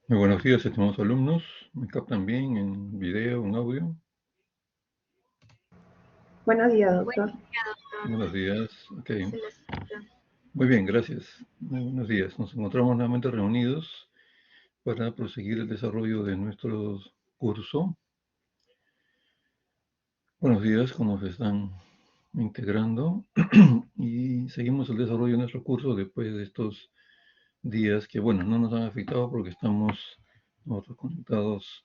Muy buenos días, estimados alumnos. ¿Me captan bien en video, en audio? Buenos días, doctor. Buenos días. Ok. Se lo escucha. Muy bien, gracias. Muy buenos días. Nos encontramos nuevamente reunidos para proseguir el desarrollo de nuestro curso. Buenos días, ¿cómo se están integrando? Y seguimos el desarrollo de nuestro curso después de estos días que, bueno, no nos han afectado porque estamos nosotros conectados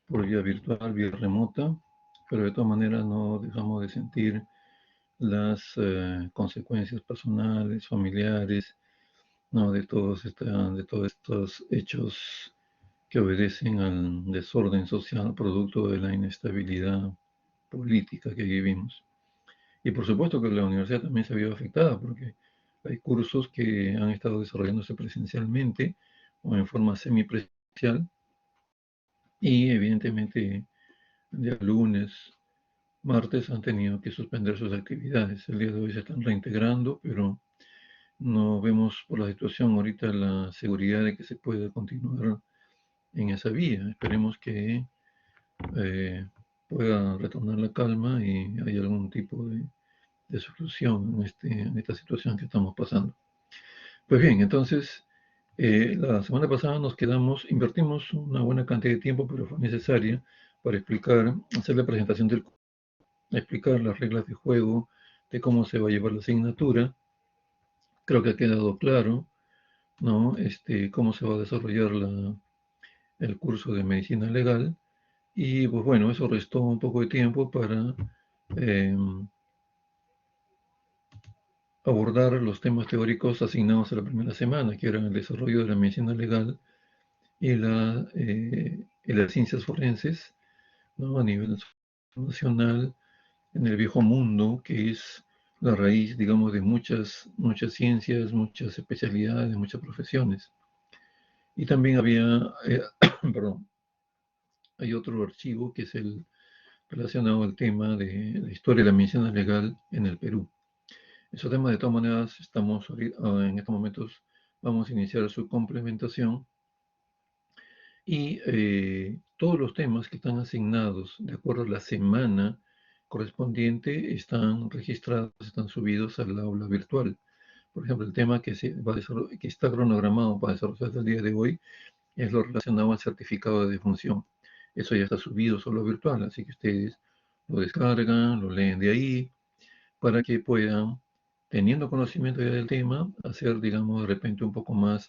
por vía virtual, vía remota, pero de todas maneras no dejamos de sentir las consecuencias personales, familiares, ¿no? De todos estos hechos que obedecen al desorden social producto de la inestabilidad política que vivimos. Y por supuesto que la universidad también se ha visto afectada porque hay cursos que han estado desarrollándose presencialmente o en forma semipresencial y evidentemente de lunes, martes han tenido que suspender sus actividades. El día de hoy se están reintegrando, pero no vemos por la situación ahorita la seguridad de que se pueda continuar en esa vía. Esperemos que eh, pueda retornar la calma y haya algún tipo de solución en esta situación que estamos pasando. Pues bien, entonces, la semana pasada nos quedamos, invertimos una buena cantidad de tiempo, pero fue necesaria para explicar, hacer la presentación del curso, explicar las reglas de juego, de cómo se va a llevar la asignatura. Creo que ha quedado claro, ¿no? Cómo se va a desarrollar el curso de medicina legal. Y pues bueno, eso restó un poco de tiempo para eh, abordar los temas teóricos asignados a la primera semana, que eran el desarrollo de la medicina legal y las ciencias forenses, ¿no? A nivel nacional, en el viejo mundo, que es la raíz, digamos, de muchas ciencias, muchas especialidades, muchas profesiones. Y también había, perdón, hay otro archivo que es el relacionado al tema de la historia de la medicina legal en el Perú. Esos temas, de todas maneras, en estos momentos, vamos a iniciar su complementación y todos los temas que están asignados de acuerdo a la semana correspondiente están registrados, están subidos al aula virtual. Por ejemplo, el tema que está cronogramado para desarrollarse el día de hoy es lo relacionado al certificado de defunción. Eso ya está subido solo virtual, así que ustedes lo descargan, lo leen de ahí, para que puedan, teniendo conocimiento ya del tema, hacer, digamos, de repente un poco más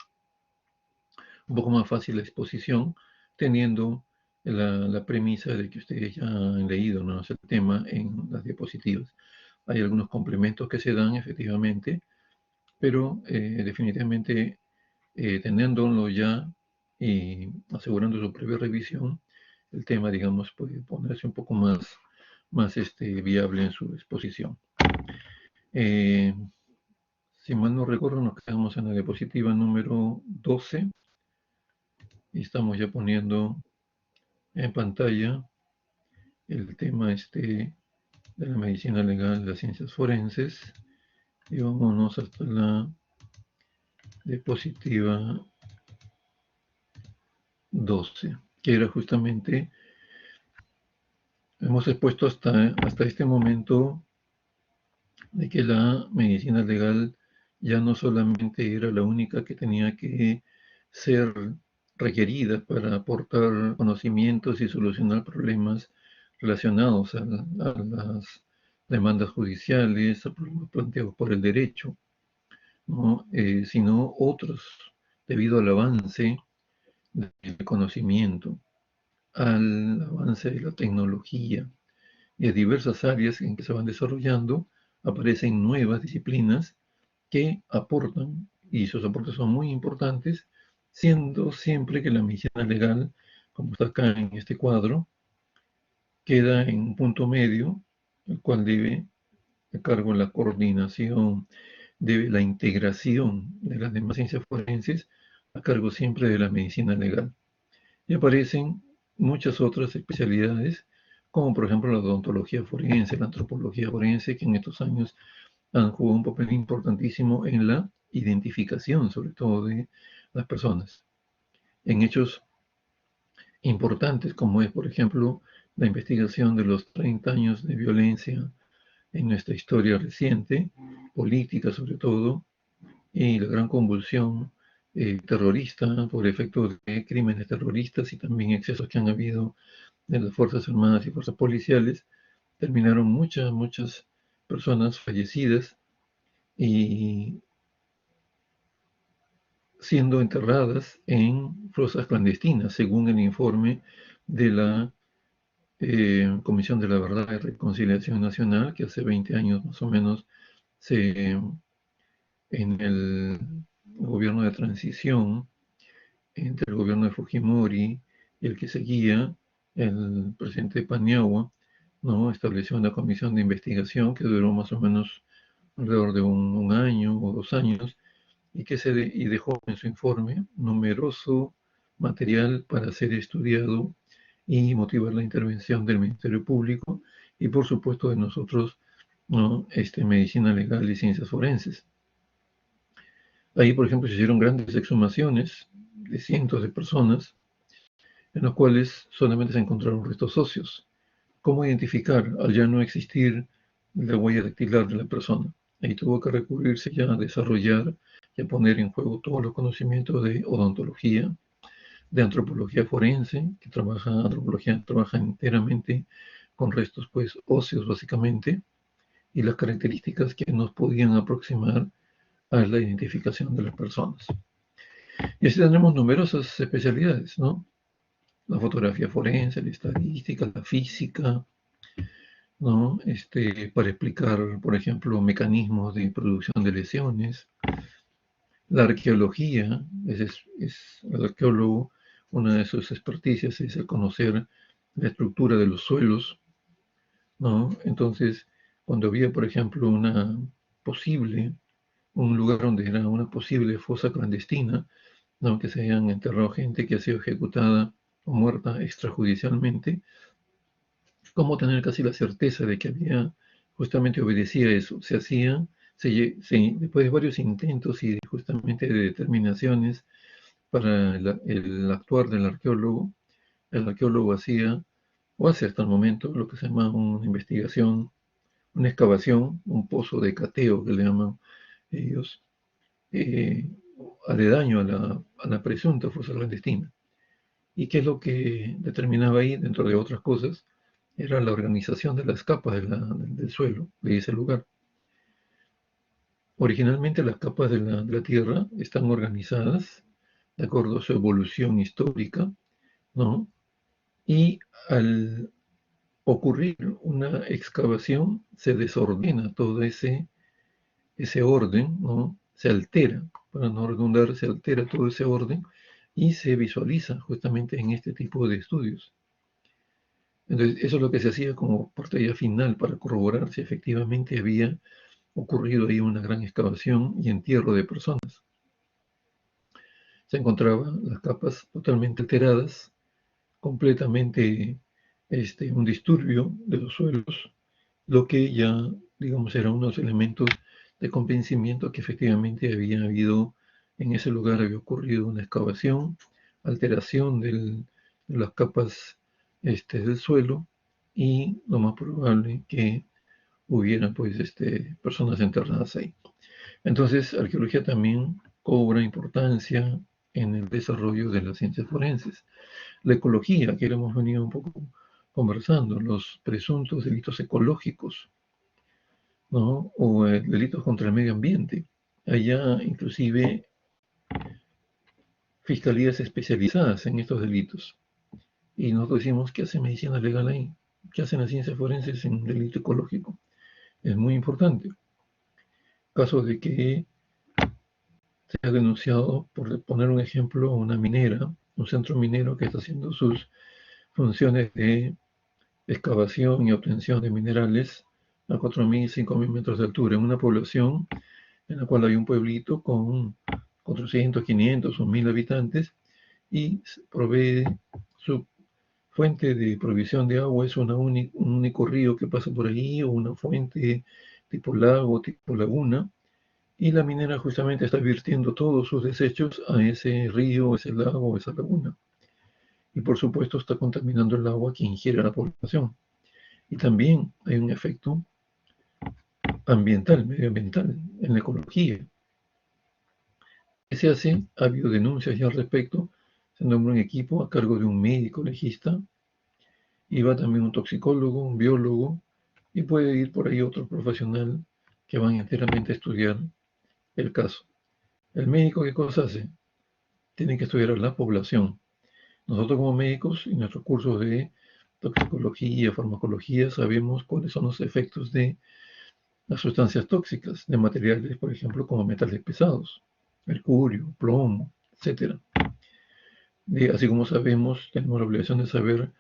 fácil la exposición, teniendo la premisa de que ustedes ya han leído, ¿no?, el tema en las diapositivas. Hay algunos complementos que se dan efectivamente, pero definitivamente teniéndolo ya y asegurando su previa revisión, el tema, digamos, puede ponerse un poco más viable en su exposición. Eh, si mal no recuerdo, nos quedamos en la diapositiva número 12 y estamos ya poniendo en pantalla el tema de la medicina legal, las ciencias forenses, y vámonos hasta la diapositiva 12, que era justamente, hemos expuesto hasta este momento de que la medicina legal ya no solamente era la única que tenía que ser requerida para aportar conocimientos y solucionar problemas relacionados a las demandas judiciales, a problemas planteados por el derecho, ¿no? Sino otros, debido al avance del conocimiento, al avance de la tecnología y a diversas áreas en que se van desarrollando, aparecen nuevas disciplinas que aportan, y sus aportes son muy importantes, siendo siempre que la medicina legal, como está acá en este cuadro, queda en un punto medio, el cual debe a cargo la coordinación, de la integración de las demás ciencias forenses, a cargo siempre de la medicina legal. Y aparecen muchas otras especialidades, como por ejemplo la odontología forense, la antropología forense, que en estos años han jugado un papel importantísimo en la identificación, sobre todo de las personas. En hechos importantes, como es, por ejemplo, la investigación de los 30 años de violencia en nuestra historia reciente, política sobre todo, y la gran convulsión terrorista por efecto de crímenes terroristas y también excesos que han habido de las Fuerzas Armadas y Fuerzas Policiales, terminaron muchas personas fallecidas y siendo enterradas en fosas clandestinas, según el informe de la Comisión de la Verdad y Reconciliación Nacional, que hace 20 años más o menos se, en el gobierno de transición, entre el gobierno de Fujimori y el que seguía, el presidente Paniagua, ¿no? Estableció una comisión de investigación que duró más o menos alrededor de un año o 2 años y que y dejó en su informe numeroso material para ser estudiado y motivar la intervención del Ministerio Público y por supuesto de nosotros, ¿no? Medicina legal y ciencias forenses. Ahí, por ejemplo, se hicieron grandes exhumaciones de cientos de personas en los cuales solamente se encontraron restos óseos. ¿Cómo identificar al ya no existir la huella dactilar de la persona? Ahí tuvo que recurrirse ya a desarrollar y a poner en juego todos los conocimientos de odontología, de antropología forense, antropología trabaja enteramente con restos pues óseos básicamente, y las características que nos podían aproximar a la identificación de las personas. Y así tenemos numerosas especialidades, ¿no? La fotografía forense, la estadística, la física, ¿no? Para explicar, por ejemplo, mecanismos de producción de lesiones. La arqueología, el arqueólogo, una de sus experticias es el conocer la estructura de los suelos, ¿no? Entonces, cuando había, por ejemplo, un lugar donde era una posible fosa clandestina, ¿no? Que se hayan enterrado gente que ha sido ejecutada o muerta extrajudicialmente, cómo tener casi la certeza de que había, justamente obedecía eso. Se hacía, después de varios intentos y justamente de determinaciones para el actuar del arqueólogo, el arqueólogo hacía, o hace hasta el momento, lo que se llama una investigación, una excavación, un pozo de cateo que le llaman ellos, eh, aledaño a la presunta fosa clandestina. ¿Y qué es lo que determinaba ahí, dentro de otras cosas? Era la organización de las capas del suelo de ese lugar. Originalmente las capas de la Tierra están organizadas de acuerdo a su evolución histórica, ¿no? Y al ocurrir una excavación se desordena todo ese orden, ¿no? Se altera, para no redundar, se altera todo ese orden y se visualiza justamente en este tipo de estudios. Entonces, eso es lo que se hacía como parte ya final para corroborar si efectivamente había ocurrido ahí una gran excavación y entierro de personas. Se encontraban las capas totalmente alteradas, completamente un disturbio de los suelos, lo que ya, digamos, eran unos elementos de convencimiento que efectivamente había habido en ese lugar, había ocurrido una excavación, alteración de las capas del suelo y lo más probable que hubiera pues personas enterradas ahí. Entonces, arqueología también cobra importancia en el desarrollo de las ciencias forenses. La ecología, que hemos venido un poco conversando, los presuntos delitos ecológicos, ¿no? O delitos contra el medio ambiente. Allá inclusive fiscalías especializadas en estos delitos. Y nosotros decimos, ¿qué hace medicina legal ahí? ¿Qué hacen las ciencias forenses en delito ecológico? Es muy importante. Casos de que se ha denunciado, por poner un ejemplo, una minera, un centro minero que está haciendo sus funciones de excavación y obtención de minerales a 4.000, 5.000 metros de altura, en una población en la cual hay un pueblito con 400, 500 o 1.000 habitantes y provee su fuente de provisión de agua, es un único río que pasa por ahí o una fuente tipo lago, tipo laguna, y la minera justamente está virtiendo todos sus desechos a ese río, ese lago, esa laguna. y por supuesto está contaminando el agua que ingiere la población. Y también hay un efecto ambiental, medioambiental, en la ecología. ¿Qué se hace? Ha habido denuncias ya al respecto. Se nombra un equipo a cargo de un médico legista y va también un toxicólogo, un biólogo y puede ir por ahí otro profesional que van enteramente a estudiar el caso. ¿El médico qué cosa hace? Tiene que estudiar a la población. Nosotros como médicos, en nuestros cursos de toxicología, farmacología, sabemos cuáles son los efectos de las sustancias tóxicas, de materiales, por ejemplo, como metales pesados, mercurio, plomo, etcétera. Así como sabemos, tenemos la obligación de saber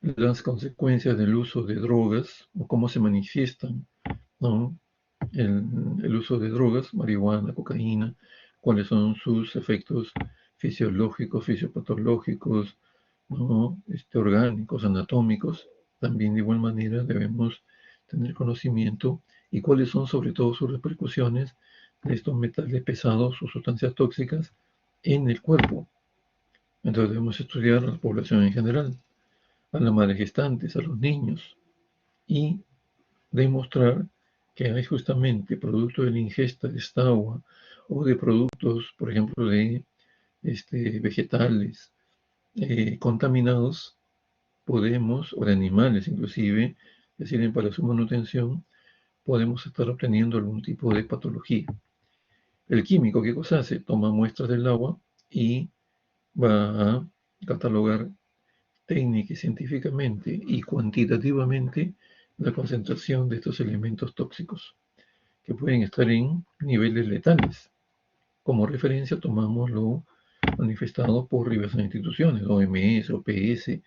las consecuencias del uso de drogas o cómo se manifiestan, ¿no? el uso de drogas, marihuana, cocaína, cuáles son sus efectos fisiológicos, fisiopatológicos, ¿no? Orgánicos, anatómicos. También de igual manera debemos tener conocimiento y cuáles son sobre todo sus repercusiones de estos metales pesados o sustancias tóxicas en el cuerpo. Entonces debemos estudiar a la población en general, a las madres gestantes, a los niños y demostrar que hay justamente producto de la ingesta de esta agua o de productos, por ejemplo, de vegetales contaminados, podemos, o de animales inclusive, que sirven para su manutención, podemos estar obteniendo algún tipo de patología. El químico, ¿qué cosa hace? Toma muestras del agua y va a catalogar técnica y científicamente y cuantitativamente la concentración de estos elementos tóxicos, que pueden estar en niveles letales. Como referencia tomamos lo manifestado por diversas instituciones, OMS, OPS,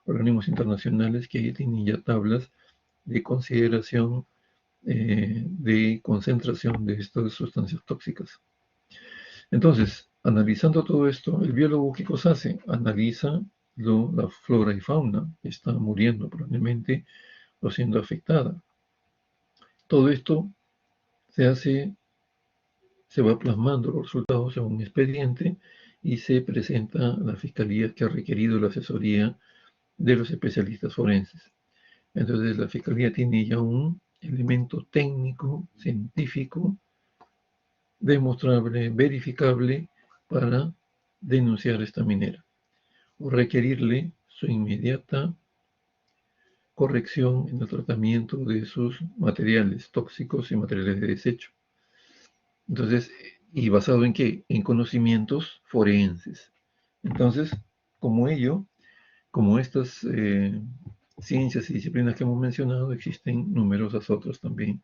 organismos internacionales que tienen ya tablas de consideración de concentración de estas sustancias tóxicas. Entonces, analizando todo esto, el biólogo, ¿qué cosa hace? Analiza la flora y fauna que está muriendo probablemente o siendo afectada. Todo esto se hace, se va plasmando los resultados en un expediente y se presenta a la fiscalía que ha requerido la asesoría de los especialistas forenses. Entonces, la fiscalía tiene ya un elemento técnico, científico, demostrable, verificable para denunciar esta minera o requerirle su inmediata corrección en el tratamiento de sus materiales tóxicos y materiales de desecho. Entonces, ¿y basado en qué? En conocimientos forenses. Entonces, como ello, como estas ciencias y disciplinas que hemos mencionado, existen numerosas otras también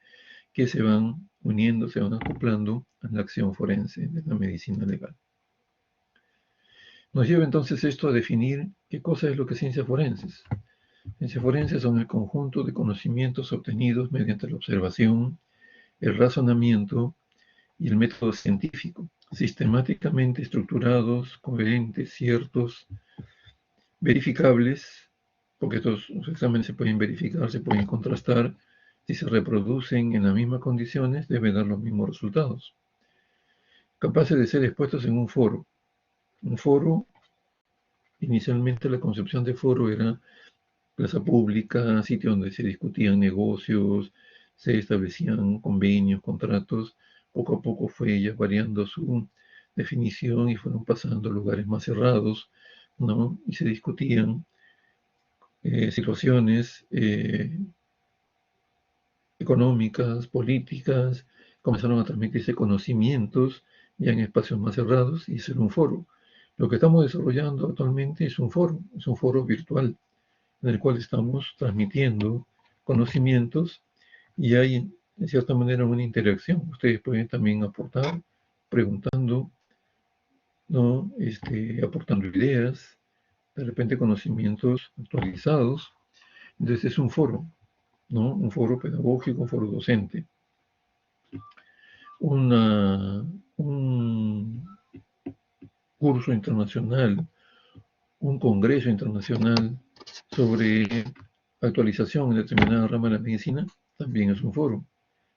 que se van uniendo, se van acoplando a la acción forense de la medicina legal. Nos lleva entonces esto a definir qué cosa es lo que es ciencias forenses. Ciencias forenses son el conjunto de conocimientos obtenidos mediante la observación, el razonamiento y el método científico, sistemáticamente estructurados, coherentes, ciertos, verificables, porque estos exámenes se pueden verificar, se pueden contrastar, si se reproducen en las mismas condiciones, deben dar los mismos resultados. Capaces de ser expuestos en un foro. Un foro, inicialmente la concepción de foro era plaza pública, sitio donde se discutían negocios, se establecían convenios, contratos. Poco a poco fue ya variando su definición y fueron pasando a lugares más cerrados, ¿no? Y se discutían situaciones económicas, políticas, comenzaron a transmitirse conocimientos ya en espacios más cerrados y ser un foro. Lo que estamos desarrollando actualmente es un foro virtual en el cual estamos transmitiendo conocimientos y hay en cierta manera una interacción. Ustedes pueden también aportar preguntando, ¿no? Aportando ideas, de repente conocimientos actualizados. Entonces es un foro, ¿no? Un foro pedagógico, un foro docente. Un curso internacional, un congreso internacional sobre actualización en determinada rama de la medicina, también es un foro.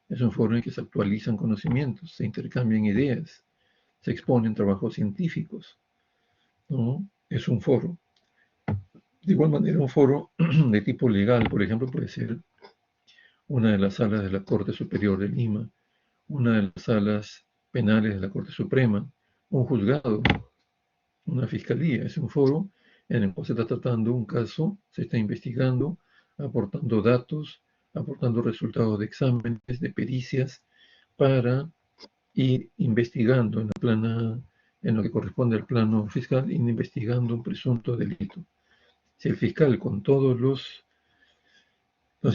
Es un foro en que se actualizan conocimientos, se intercambian ideas, se exponen trabajos científicos, ¿no? Es un foro. De igual manera, un foro de tipo legal, por ejemplo, puede ser una de las salas de la Corte Superior de Lima, una de las salas penales de la Corte Suprema, un juzgado, una fiscalía. Es un foro en el cual se está tratando un caso, se está investigando, aportando datos, aportando resultados de exámenes, de pericias, para ir investigando en lo que corresponde al plano fiscal, ir investigando un presunto delito. Si el fiscal, con todos los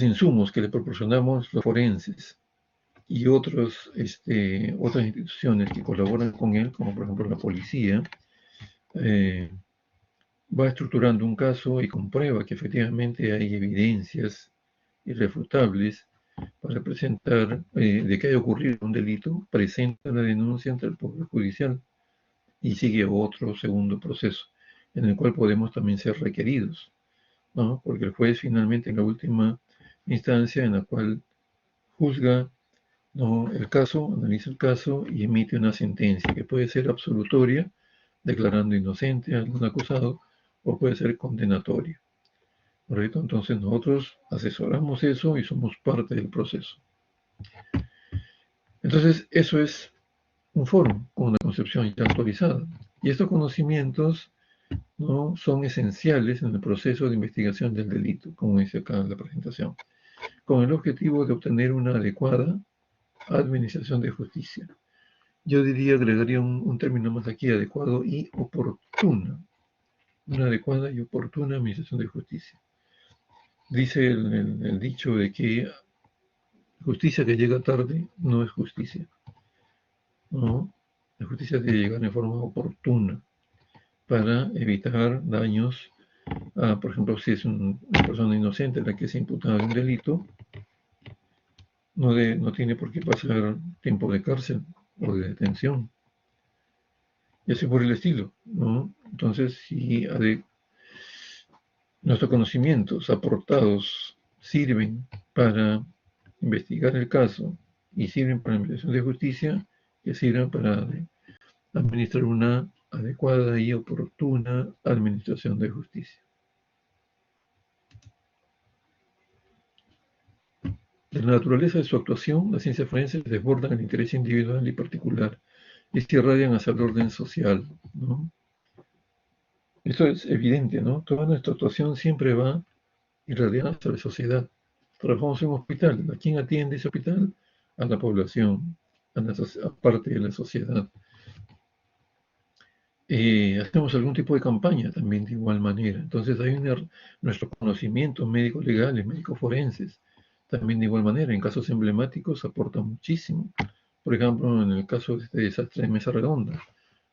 insumos que le proporcionamos los forenses y otras instituciones que colaboran con él, como por ejemplo la policía, eh, va estructurando un caso y comprueba que efectivamente hay evidencias irrefutables para presentar de que haya ocurrido un delito, presenta la denuncia ante el Poder Judicial y sigue otro segundo proceso en el cual podemos también ser requeridos, ¿no? Porque el juez finalmente en la última instancia en la cual juzga, ¿no?, el caso, analiza el caso y emite una sentencia que puede ser absolutoria, declarando inocente a algún acusado, o puede ser condenatoria. ¿Correcto? Entonces nosotros asesoramos eso y somos parte del proceso. Entonces eso es un foro con una concepción ya actualizada. Y estos conocimientos, ¿no?, son esenciales en el proceso de investigación del delito, como dice acá en la presentación, con el objetivo de obtener una adecuada administración de justicia. Yo diría, agregaría un término más aquí, adecuado y oportuna. Una adecuada y oportuna administración de justicia. Dice el dicho de que justicia que llega tarde no es justicia, ¿no? La justicia debe llegar en forma oportuna para evitar daños a, por ejemplo, si es una persona inocente la que es imputada de un delito, no tiene por qué pasar tiempo de cárcel o de detención, y así por el estilo, ¿no? Entonces, si nuestros conocimientos aportados sirven para investigar el caso y sirven para la investigación de justicia, que sirvan para administrar una adecuada y oportuna administración de justicia. De la naturaleza de su actuación, las ciencias forenses desbordan el interés individual y particular y se irradian hacia el orden social, ¿no? Esto es evidente, ¿no? Toda nuestra actuación siempre va irradiada hacia la sociedad. Trabajamos en un hospital. ¿A quién atiende ese hospital? A la población, a parte de la sociedad. Hacemos algún tipo de campaña también de igual manera. Entonces hay nuestros conocimientos médicos legales, médicos forenses, también de igual manera. En casos emblemáticos aporta muchísimo. Por ejemplo, en el caso de este desastre de Mesa Redonda,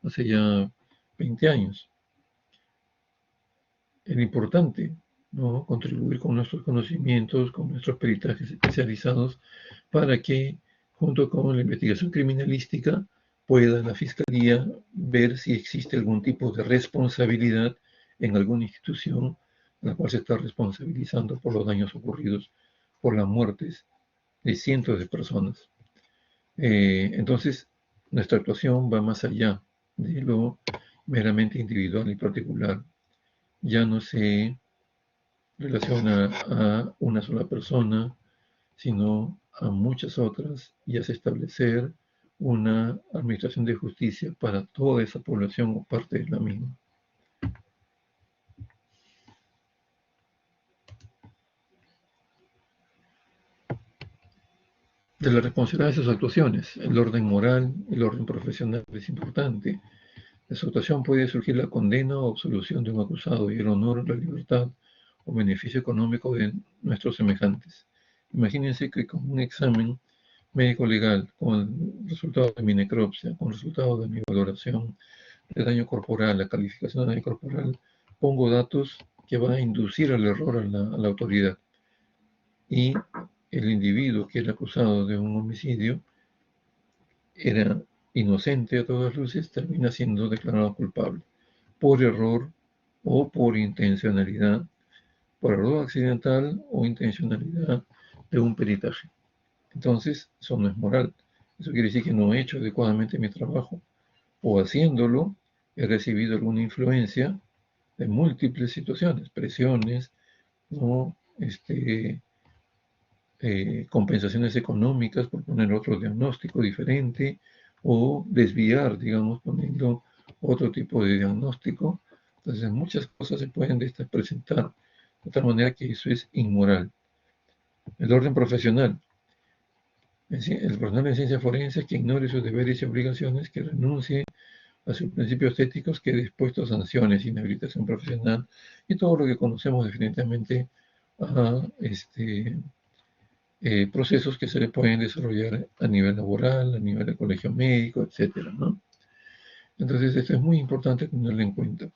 hace ya 20 años. Era importante, ¿no?, contribuir con nuestros conocimientos, con nuestros peritajes especializados, para que, junto con la investigación criminalística, pueda la Fiscalía ver si existe algún tipo de responsabilidad en alguna institución la cual se está responsabilizando por los daños ocurridos por las muertes de cientos de personas. Entonces, nuestra actuación va más allá de lo meramente individual y particular. Ya no se relaciona a una sola persona, sino a muchas otras, y hace establecer una administración de justicia para toda esa población o parte de la misma. De la responsabilidad de sus actuaciones, el orden moral, el orden profesional es importante. De su actuación puede surgir la condena o absolución de un acusado y el honor, la libertad o beneficio económico de nuestros semejantes. Imagínense que con un examen médico legal, con el resultado de mi necropsia, con el resultado de mi valoración de daño corporal, la calificación de daño corporal, pongo datos que van a inducir al error a la autoridad. Y el individuo que era acusado de un homicidio era inocente a todas luces, termina siendo declarado culpable por error o por intencionalidad, por error accidental o intencionalidad de un peritaje. Entonces, eso no es moral. Eso quiere decir que no he hecho adecuadamente mi trabajo, o haciéndolo he recibido alguna influencia de múltiples situaciones, presiones, ¿no? Compensaciones económicas por poner otro diagnóstico diferente o desviar, digamos, poniendo otro tipo de diagnóstico. Entonces, muchas cosas se pueden de estas presentar de tal manera que eso es inmoral. El orden profesional. El profesional de ciencia forense que ignore sus deberes y obligaciones, que renuncie a sus principios éticos, que dispuesto a sanciones, inhabilitación profesional y todo lo que conocemos definitivamente a procesos que se le pueden desarrollar a nivel laboral, a nivel de colegio médico, etcétera, ¿no? Entonces, esto es muy importante tenerlo en cuenta.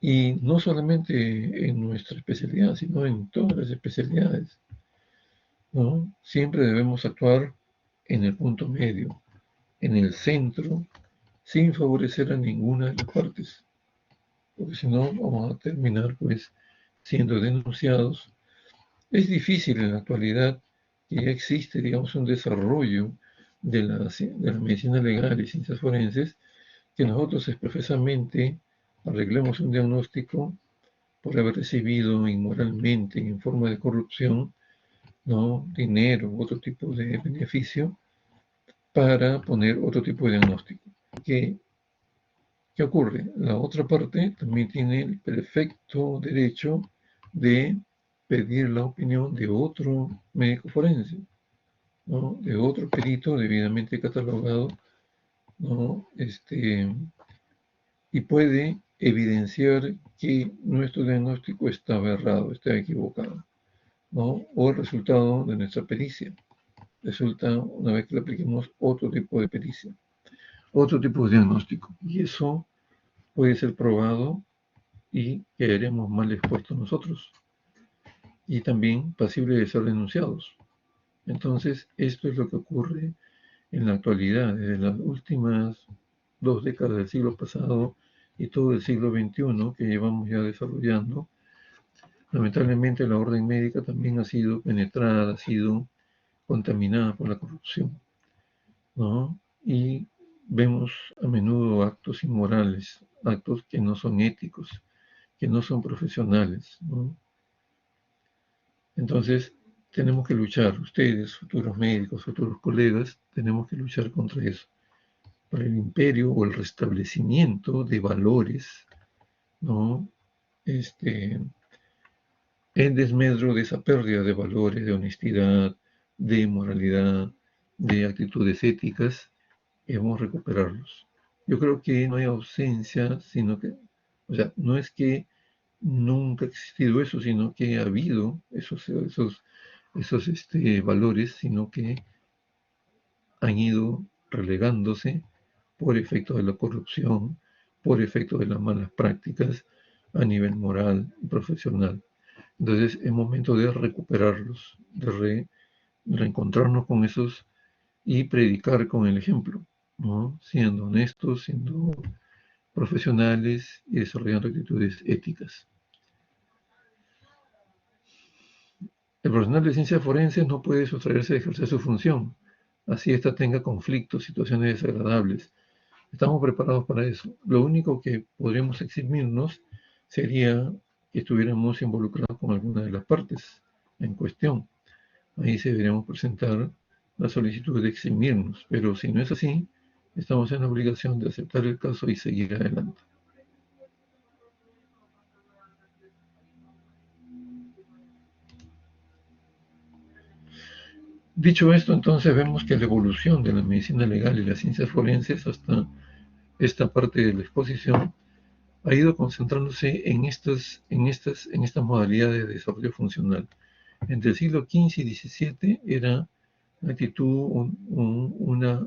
Y no solamente en nuestra especialidad, sino en todas las especialidades, ¿no? Siempre debemos actuar en el punto medio, en el centro, sin favorecer a ninguna de las partes, porque si no vamos a terminar pues siendo denunciados. Es difícil en la actualidad que ya existe, digamos, un desarrollo de la medicina legal y ciencias forenses, que nosotros expresamente arreglemos un diagnóstico por haber recibido inmoralmente en forma de corrupción, ¿no? Dinero u otro tipo de beneficio para poner otro tipo de diagnóstico. ¿Qué, qué ocurre? La otra parte también tiene el perfecto derecho de pedir la opinión de otro médico forense, ¿no? De otro perito debidamente catalogado, ¿no? Y puede evidenciar que nuestro diagnóstico estaba errado, está equivocado, ¿no? O el resultado de nuestra pericia. Resulta, una vez que le apliquemos otro tipo de pericia, otro tipo de diagnóstico. Y eso puede ser probado y quedaremos mal expuestos nosotros. Y también pasible de ser denunciados. Entonces, esto es lo que ocurre en la actualidad, desde las últimas 2 décadas del siglo pasado y todo el siglo XXI que llevamos ya desarrollando. Lamentablemente la orden médica también ha sido penetrada, ha sido contaminada por la corrupción, ¿no? Y vemos a menudo actos inmorales, actos que no son éticos, que no son profesionales, ¿no? Entonces, tenemos que luchar, ustedes, futuros médicos, futuros colegas, tenemos que luchar contra eso, para el imperio o el restablecimiento de valores, ¿no? En desmedro de esa pérdida de valores, de honestidad, de moralidad, de actitudes éticas, debemos recuperarlos. Yo creo que no hay ausencia, sino que, o sea, no es que nunca ha existido eso, sino que ha habido esos valores, sino que han ido relegándose por efecto de la corrupción, por efecto de las malas prácticas a nivel moral y profesional. Entonces es momento de recuperarlos, de reencontrarnos con esos y predicar con el ejemplo, ¿no? Siendo honestos, siendo profesionales y desarrollando actitudes éticas. El profesional de ciencias forenses no puede sustraerse de ejercer su función, así ésta tenga conflictos, situaciones desagradables. Estamos preparados para eso. Lo único que podríamos eximirnos sería que estuviéramos involucrados con alguna de las partes en cuestión. Ahí se deberíamos presentar la solicitud de eximirnos, pero si no es así, estamos en la obligación de aceptar el caso y seguir adelante. Dicho esto, entonces vemos que la evolución de la medicina legal y las ciencias forenses hasta esta parte de la exposición ha ido concentrándose en estas modalidades de desarrollo funcional. Entre el siglo XV y XVII era la actitud, una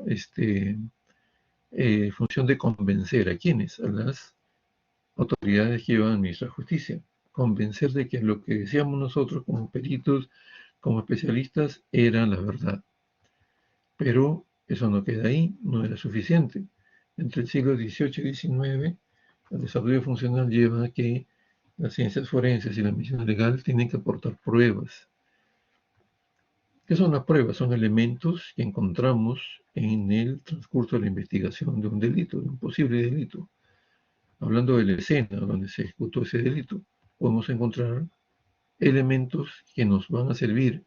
función de convencer a quienes, a las autoridades que iban a administrar justicia, convencer de que lo que decíamos nosotros como peritos, como especialistas, era la verdad. Pero eso no queda ahí, no era suficiente. Entre el siglo XVIII y XIX, el desarrollo funcional lleva a que las ciencias forenses y la medicina legal tienen que aportar pruebas. ¿Qué son las pruebas? Son elementos que encontramos en el transcurso de la investigación de un delito, de un posible delito. hablando de la escena donde se ejecutó ese delito, podemos encontrar elementos que nos van a servir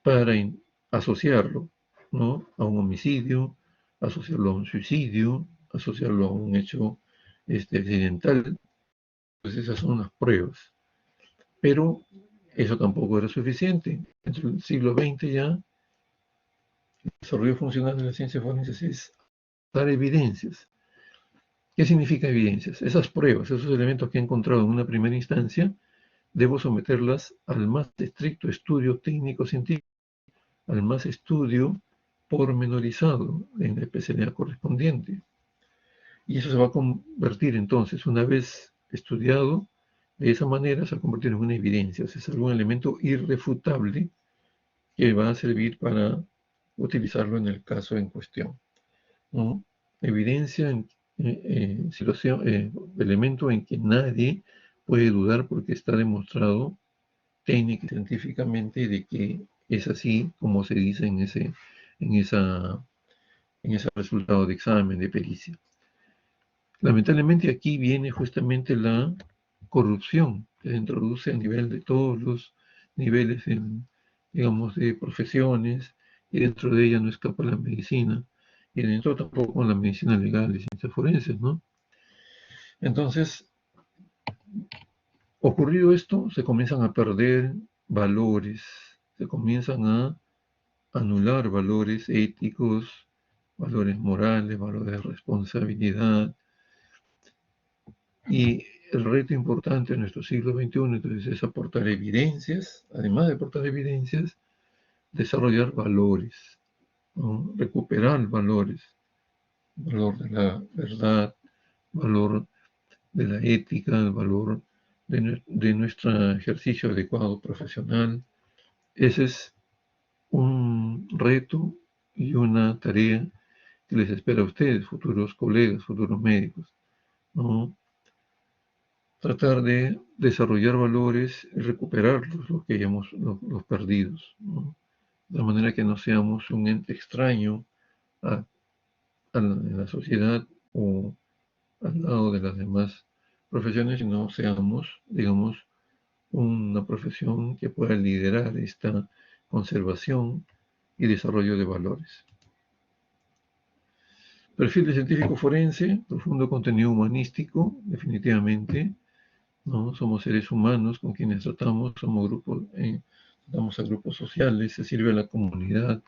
para asociarlo, ¿no?, a un homicidio, asociarlo a un suicidio, asociarlo a un hecho accidental. Pues esas son las pruebas. Pero eso tampoco era suficiente. Entre el siglo XX ya, el desarrollo funcional de las ciencias forenses es dar evidencias. ¿Qué significa evidencias? Esas pruebas, esos elementos que he encontrado en una primera instancia, debo someterlas al más estricto estudio técnico-científico, al más estudio pormenorizado en la especialidad correspondiente. Y eso se va a convertir entonces, una vez estudiado, de esa manera se va a convertir en una evidencia, o sea, es algún elemento irrefutable que va a servir para utilizarlo en el caso en cuestión, ¿no? Evidencia, situación, elemento en que nadie puede dudar porque está demostrado técnica y científicamente de que es así como se dice en esa, en ese resultado de examen, de pericia. Lamentablemente aquí viene justamente la corrupción que se introduce a nivel de todos los niveles, digamos, de profesiones, y dentro de ella no escapa la medicina, y dentro tampoco la medicina legal y ciencias forenses, ¿no? Entonces, ocurrido esto, se comienzan a perder valores, se comienzan a anular valores éticos, valores morales, valores de responsabilidad. Y el reto importante en nuestro siglo XXI entonces es aportar evidencias, además de aportar evidencias, desarrollar valores, ¿no? Recuperar valores, valor de la verdad, valor de la ética, el valor de nuestro ejercicio adecuado profesional. Ese es un reto y una tarea que les espera a ustedes, futuros colegas, futuros médicos, ¿no? Tratar de desarrollar valores y recuperarlos, los que hayamos, los perdidos, ¿no? De manera que no seamos un ente extraño en la sociedad o al lado de las demás profesiones, sino seamos, digamos, una profesión que pueda liderar esta conservación y desarrollo de valores. Perfil de científico forense, profundo contenido humanístico, definitivamente, ¿no? Somos seres humanos con quienes tratamos, somos grupos, tratamos a grupos sociales, se sirve a la comunidad,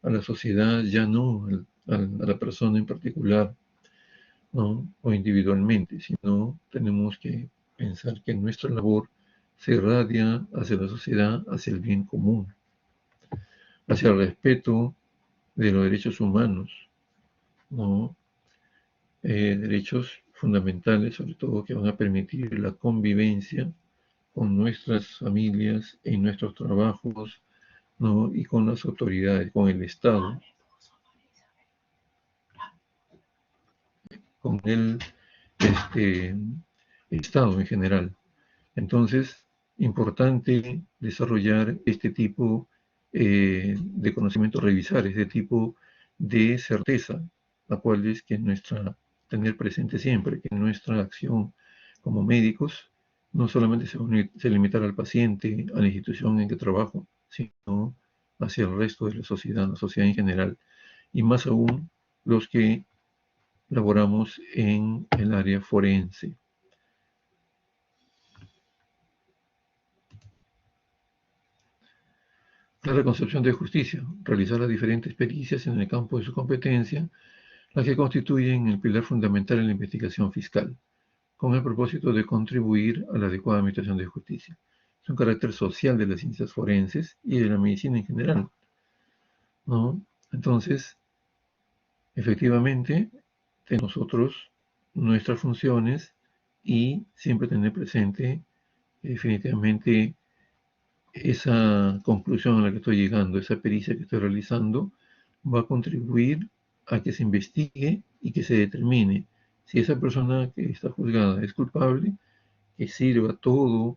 a la sociedad, ya no a la persona en particular, ¿no?, o individualmente, sino tenemos que pensar que nuestra labor se irradia hacia la sociedad, hacia el bien común, hacia el respeto de los derechos humanos, ¿no? Derechos fundamentales, sobre todo, que van a permitir la convivencia con nuestras familias, en nuestros trabajos, ¿no?, y con las autoridades, con el Estado, con el Estado en general. Entonces, importante desarrollar este tipo de conocimiento, revisar este tipo de certeza, la cual es que tener presente siempre que nuestra acción como médicos no solamente se limitará al paciente, a la institución en que trabajo, sino hacia el resto de la sociedad en general, y más aún los que laboramos en el área forense. La concepción de justicia, realizar las diferentes pericias en el campo de su competencia, las que constituyen el pilar fundamental en la investigación fiscal, con el propósito de contribuir a la adecuada administración de justicia. Es un carácter social de las ciencias forenses y de la medicina en general, ¿no? Entonces, efectivamente, de nosotros nuestras funciones y siempre tener presente definitivamente esa conclusión a la que estoy llegando, esa pericia que estoy realizando, va a contribuir a que se investigue y que se determine si esa persona que está juzgada es culpable, que sirva todo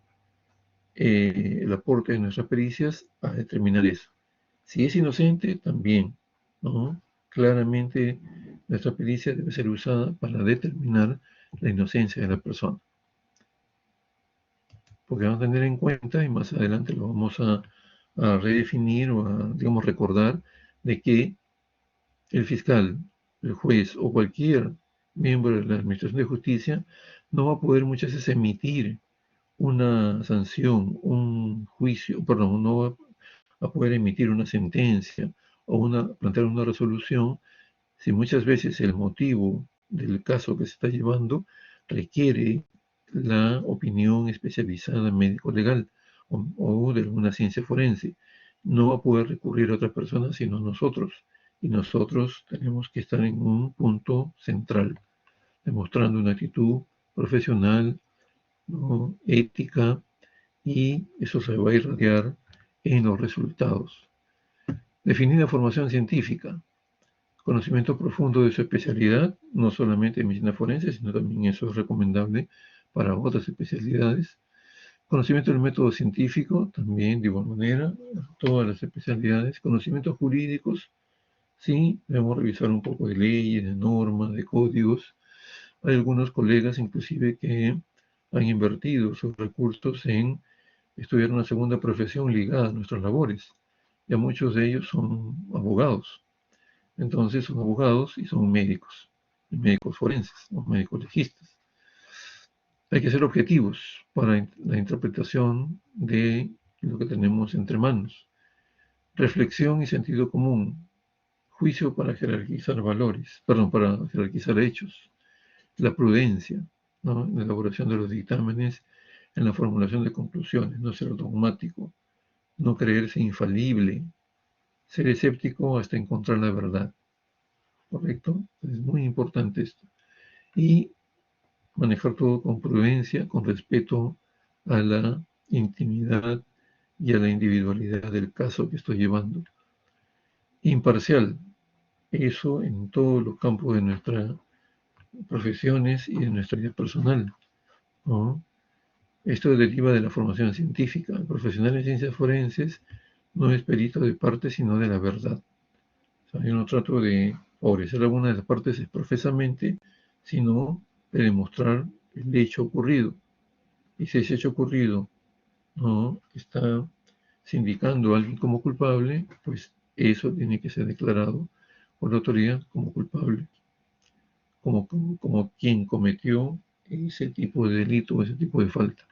el aporte de nuestras pericias a determinar eso. Si es inocente, también, ¿no? Claramente nuestra pericia debe ser usada para determinar la inocencia de la persona. Porque vamos a tener en cuenta, y más adelante lo vamos a redefinir o a, digamos, recordar, de que el fiscal, el juez o cualquier miembro de la Administración de Justicia no va a poder muchas veces emitir una sanción, un juicio, perdón, no va a poder emitir una sentencia o plantear una resolución si muchas veces el motivo del caso que se está llevando requiere la opinión especializada médico-legal o de alguna ciencia forense. No va a poder recurrir a otra persona sino nosotros. Y nosotros tenemos que estar en un punto central, demostrando una actitud profesional, ¿no?, ética, y eso se va a irradiar en los resultados. Definir la formación científica. Conocimiento profundo de su especialidad, no solamente en medicina forense, sino también eso es recomendable para otras especialidades. Conocimiento del método científico, también de igual manera, todas las especialidades. Conocimientos jurídicos, sí, debemos revisar un poco de leyes, de normas, de códigos. Hay algunos colegas inclusive que han invertido sus recursos en estudiar una segunda profesión ligada a nuestras labores. Ya muchos de ellos son abogados. Entonces son abogados y son médicos forenses o médicos legistas. Hay que ser objetivos para la interpretación de lo que tenemos entre manos. Reflexión y sentido común. Juicio para jerarquizar valores, perdón, para jerarquizar hechos. La prudencia, ¿no?, en la elaboración de los dictámenes, en la formulación de conclusiones, no ser dogmático, no creerse infalible, ser escéptico hasta encontrar la verdad. ¿Correcto? Es muy importante esto. Y manejar todo con prudencia, con respeto a la intimidad y a la individualidad del caso que estoy llevando. Imparcial, eso en todos los campos de nuestras profesiones y de nuestra vida personal, ¿no? Esto deriva de la formación científica. El profesional en ciencias forenses no es perito de parte, sino de la verdad. O sea, yo no trato de favorecer alguna de las partes profesamente, sino de demostrar el hecho ocurrido. Y si ese hecho ocurrido no está sindicando a alguien como culpable, pues eso tiene que ser declarado por la autoridad como culpable, como quien cometió ese tipo de delito, ese tipo de falta.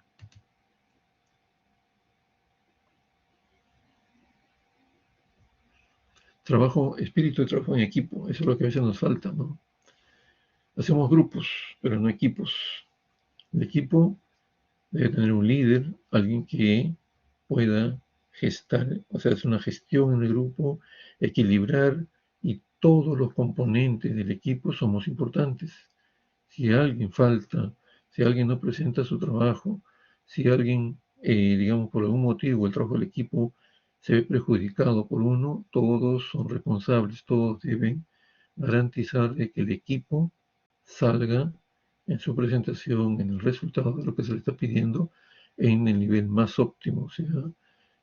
Trabajo, espíritu de trabajo en equipo, eso es lo que a veces nos falta, ¿no? Hacemos grupos, pero no equipos. El equipo debe tener un líder, alguien que pueda gestar, o sea, hacer una gestión en el grupo, equilibrar, y todos los componentes del equipo somos importantes. Si alguien falta, si alguien no presenta su trabajo, si alguien, digamos, por algún motivo el trabajo del equipo se ve perjudicado por uno, todos son responsables, todos deben garantizar de que el equipo salga en su presentación, en el resultado de lo que se le está pidiendo, en el nivel más óptimo, o sea,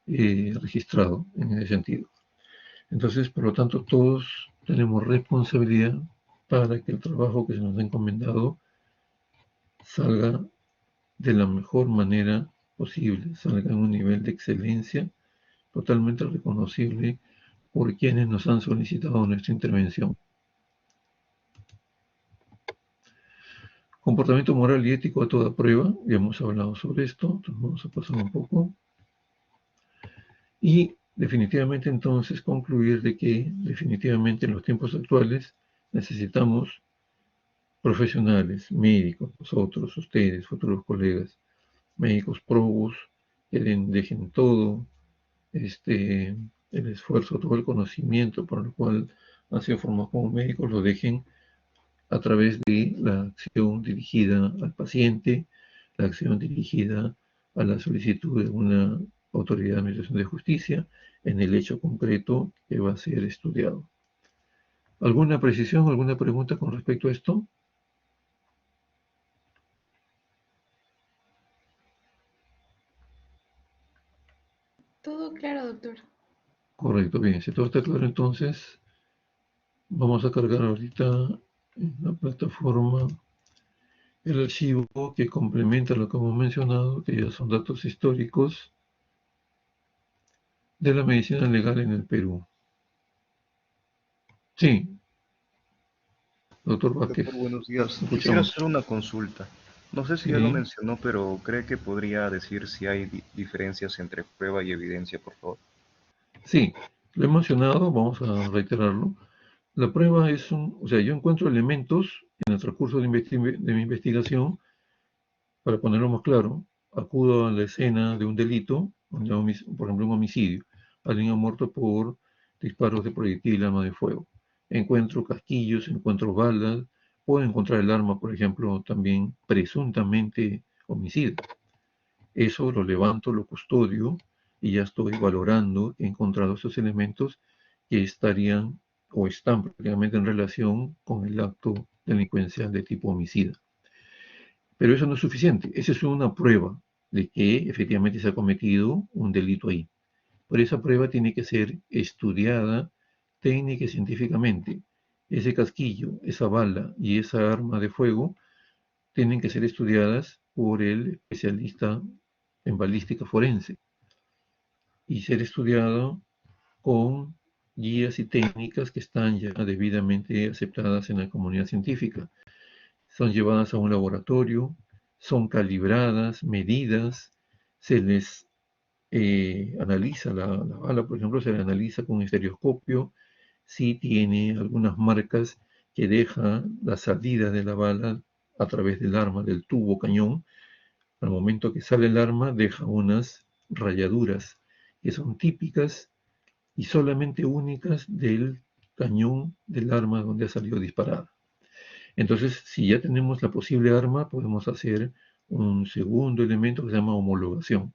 registrado en ese sentido. Entonces, por lo tanto, todos tenemos responsabilidad para que el trabajo que se nos ha encomendado salga de la mejor manera posible, salga en un nivel de excelencia totalmente reconocible por quienes nos han solicitado nuestra intervención. Comportamiento moral y ético a toda prueba, ya hemos hablado sobre esto, entonces vamos a pasar un poco. Y definitivamente entonces concluir de que definitivamente en los tiempos actuales necesitamos profesionales, médicos, nosotros, ustedes, futuros colegas, médicos probos, que dejen todo el esfuerzo, todo el conocimiento por el cual han sido formados como médicos, lo dejen a través de la acción dirigida al paciente, la acción dirigida a la solicitud de una autoridad de administración de justicia en el hecho concreto que va a ser estudiado. ¿Alguna precisión, alguna pregunta con respecto a esto? Todo claro, doctor. Correcto, bien. Si todo está claro, entonces vamos a cargar ahorita en la plataforma el archivo que complementa lo que hemos mencionado, que ya son datos históricos de la medicina legal en el Perú. Sí, doctor Vázquez, Doctor, buenos días. Quisiera escuchamos. hacer una consulta. No sé si ya lo Sí, mencionó, pero ¿cree que podría decir si hay diferencias entre prueba y evidencia, por favor? sí, lo he mencionado, vamos a reiterarlo. La prueba es o sea, yo encuentro elementos en el transcurso de mi investigación, para ponerlo más claro, acudo a la escena de un delito, por ejemplo, un homicidio. Alguien ha muerto por disparos de proyectil, arma de fuego. Encuentro casquillos, encuentro balas, puedo encontrar el arma, por ejemplo, también presuntamente homicida. Eso lo levanto, lo custodio y ya estoy valorando, he encontrado esos elementos que estarían o están prácticamente en relación con el acto delincuencial de tipo homicida. Pero eso no es suficiente, esa es una prueba de que efectivamente se ha cometido un delito ahí. Pero esa prueba tiene que ser estudiada técnica y científicamente. Ese casquillo, esa bala y esa arma de fuego tienen que ser estudiadas por el especialista en balística forense y ser estudiado con guías y técnicas que están ya debidamente aceptadas en la comunidad científica. Son llevadas a un laboratorio, son calibradas, medidas, se les analiza la bala, por ejemplo, se le analiza con un estereoscopio, si tiene algunas marcas que deja la salida de la bala a través del arma, del tubo cañón. Al momento que sale el arma, deja unas rayaduras que son típicas y solamente únicas del cañón del arma donde ha salido disparada. Entonces, si ya tenemos la posible arma, podemos hacer un segundo elemento que se llama homologación.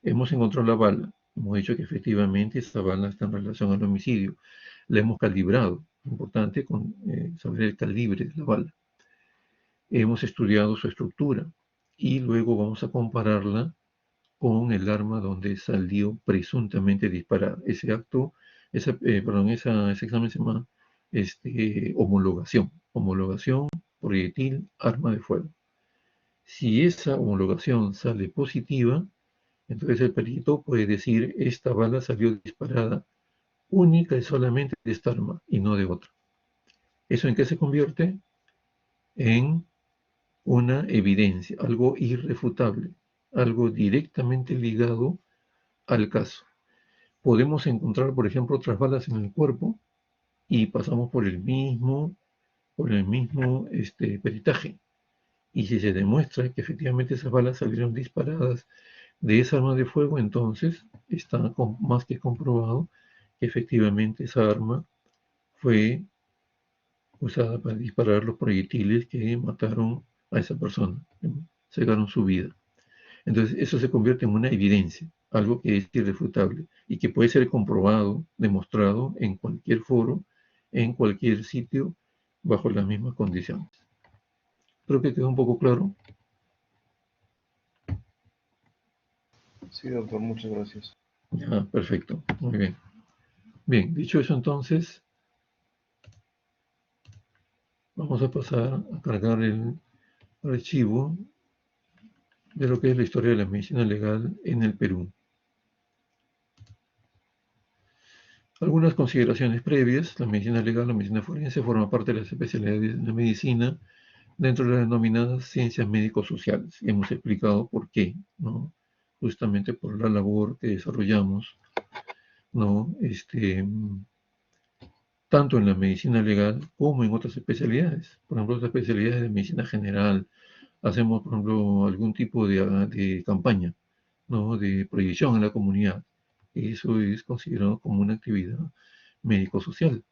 Hemos encontrado la bala, hemos dicho que efectivamente esta bala está en relación al homicidio, la hemos calibrado, importante saber el calibre de la bala. Hemos estudiado su estructura y luego vamos a compararla con el arma donde salió presuntamente disparada. Ese acto, ese examen se llama homologación. Homologación, proyectil, arma de fuego. Si esa homologación sale positiva, entonces el perito puede decir, esta bala salió disparada única y solamente de esta arma y no de otra. ¿Eso en qué se convierte? En una evidencia, algo irrefutable, algo directamente ligado al caso. Podemos encontrar, por ejemplo, otras balas en el cuerpo y pasamos por el mismo peritaje. Y si se demuestra que efectivamente esas balas salieron disparadas de esa arma de fuego, entonces está más que comprobado que efectivamente esa arma fue usada para disparar los proyectiles que mataron a esa persona, cegaron su vida. Entonces, eso se convierte en una evidencia, algo que es irrefutable y que puede ser comprobado, demostrado en cualquier foro, en cualquier sitio, bajo las mismas condiciones. Creo que quedó un poco claro. Sí, doctor, muchas gracias. Ya, perfecto, muy bien. Bien, dicho eso entonces, vamos a pasar a cargar el archivo de lo que es la historia de la medicina legal en el Perú. Algunas consideraciones previas. La medicina legal, la medicina forense, forma parte de las especialidades de la medicina dentro de las denominadas ciencias médico-sociales. Y hemos explicado por qué, ¿no? Justamente por la labor que desarrollamos, ¿no? Tanto en la medicina legal como en otras especialidades. Por ejemplo, otras especialidades de medicina general. Hacemos, por ejemplo, algún tipo de campaña, ¿no? De proyección en la comunidad. Eso es considerado como una actividad médico-social,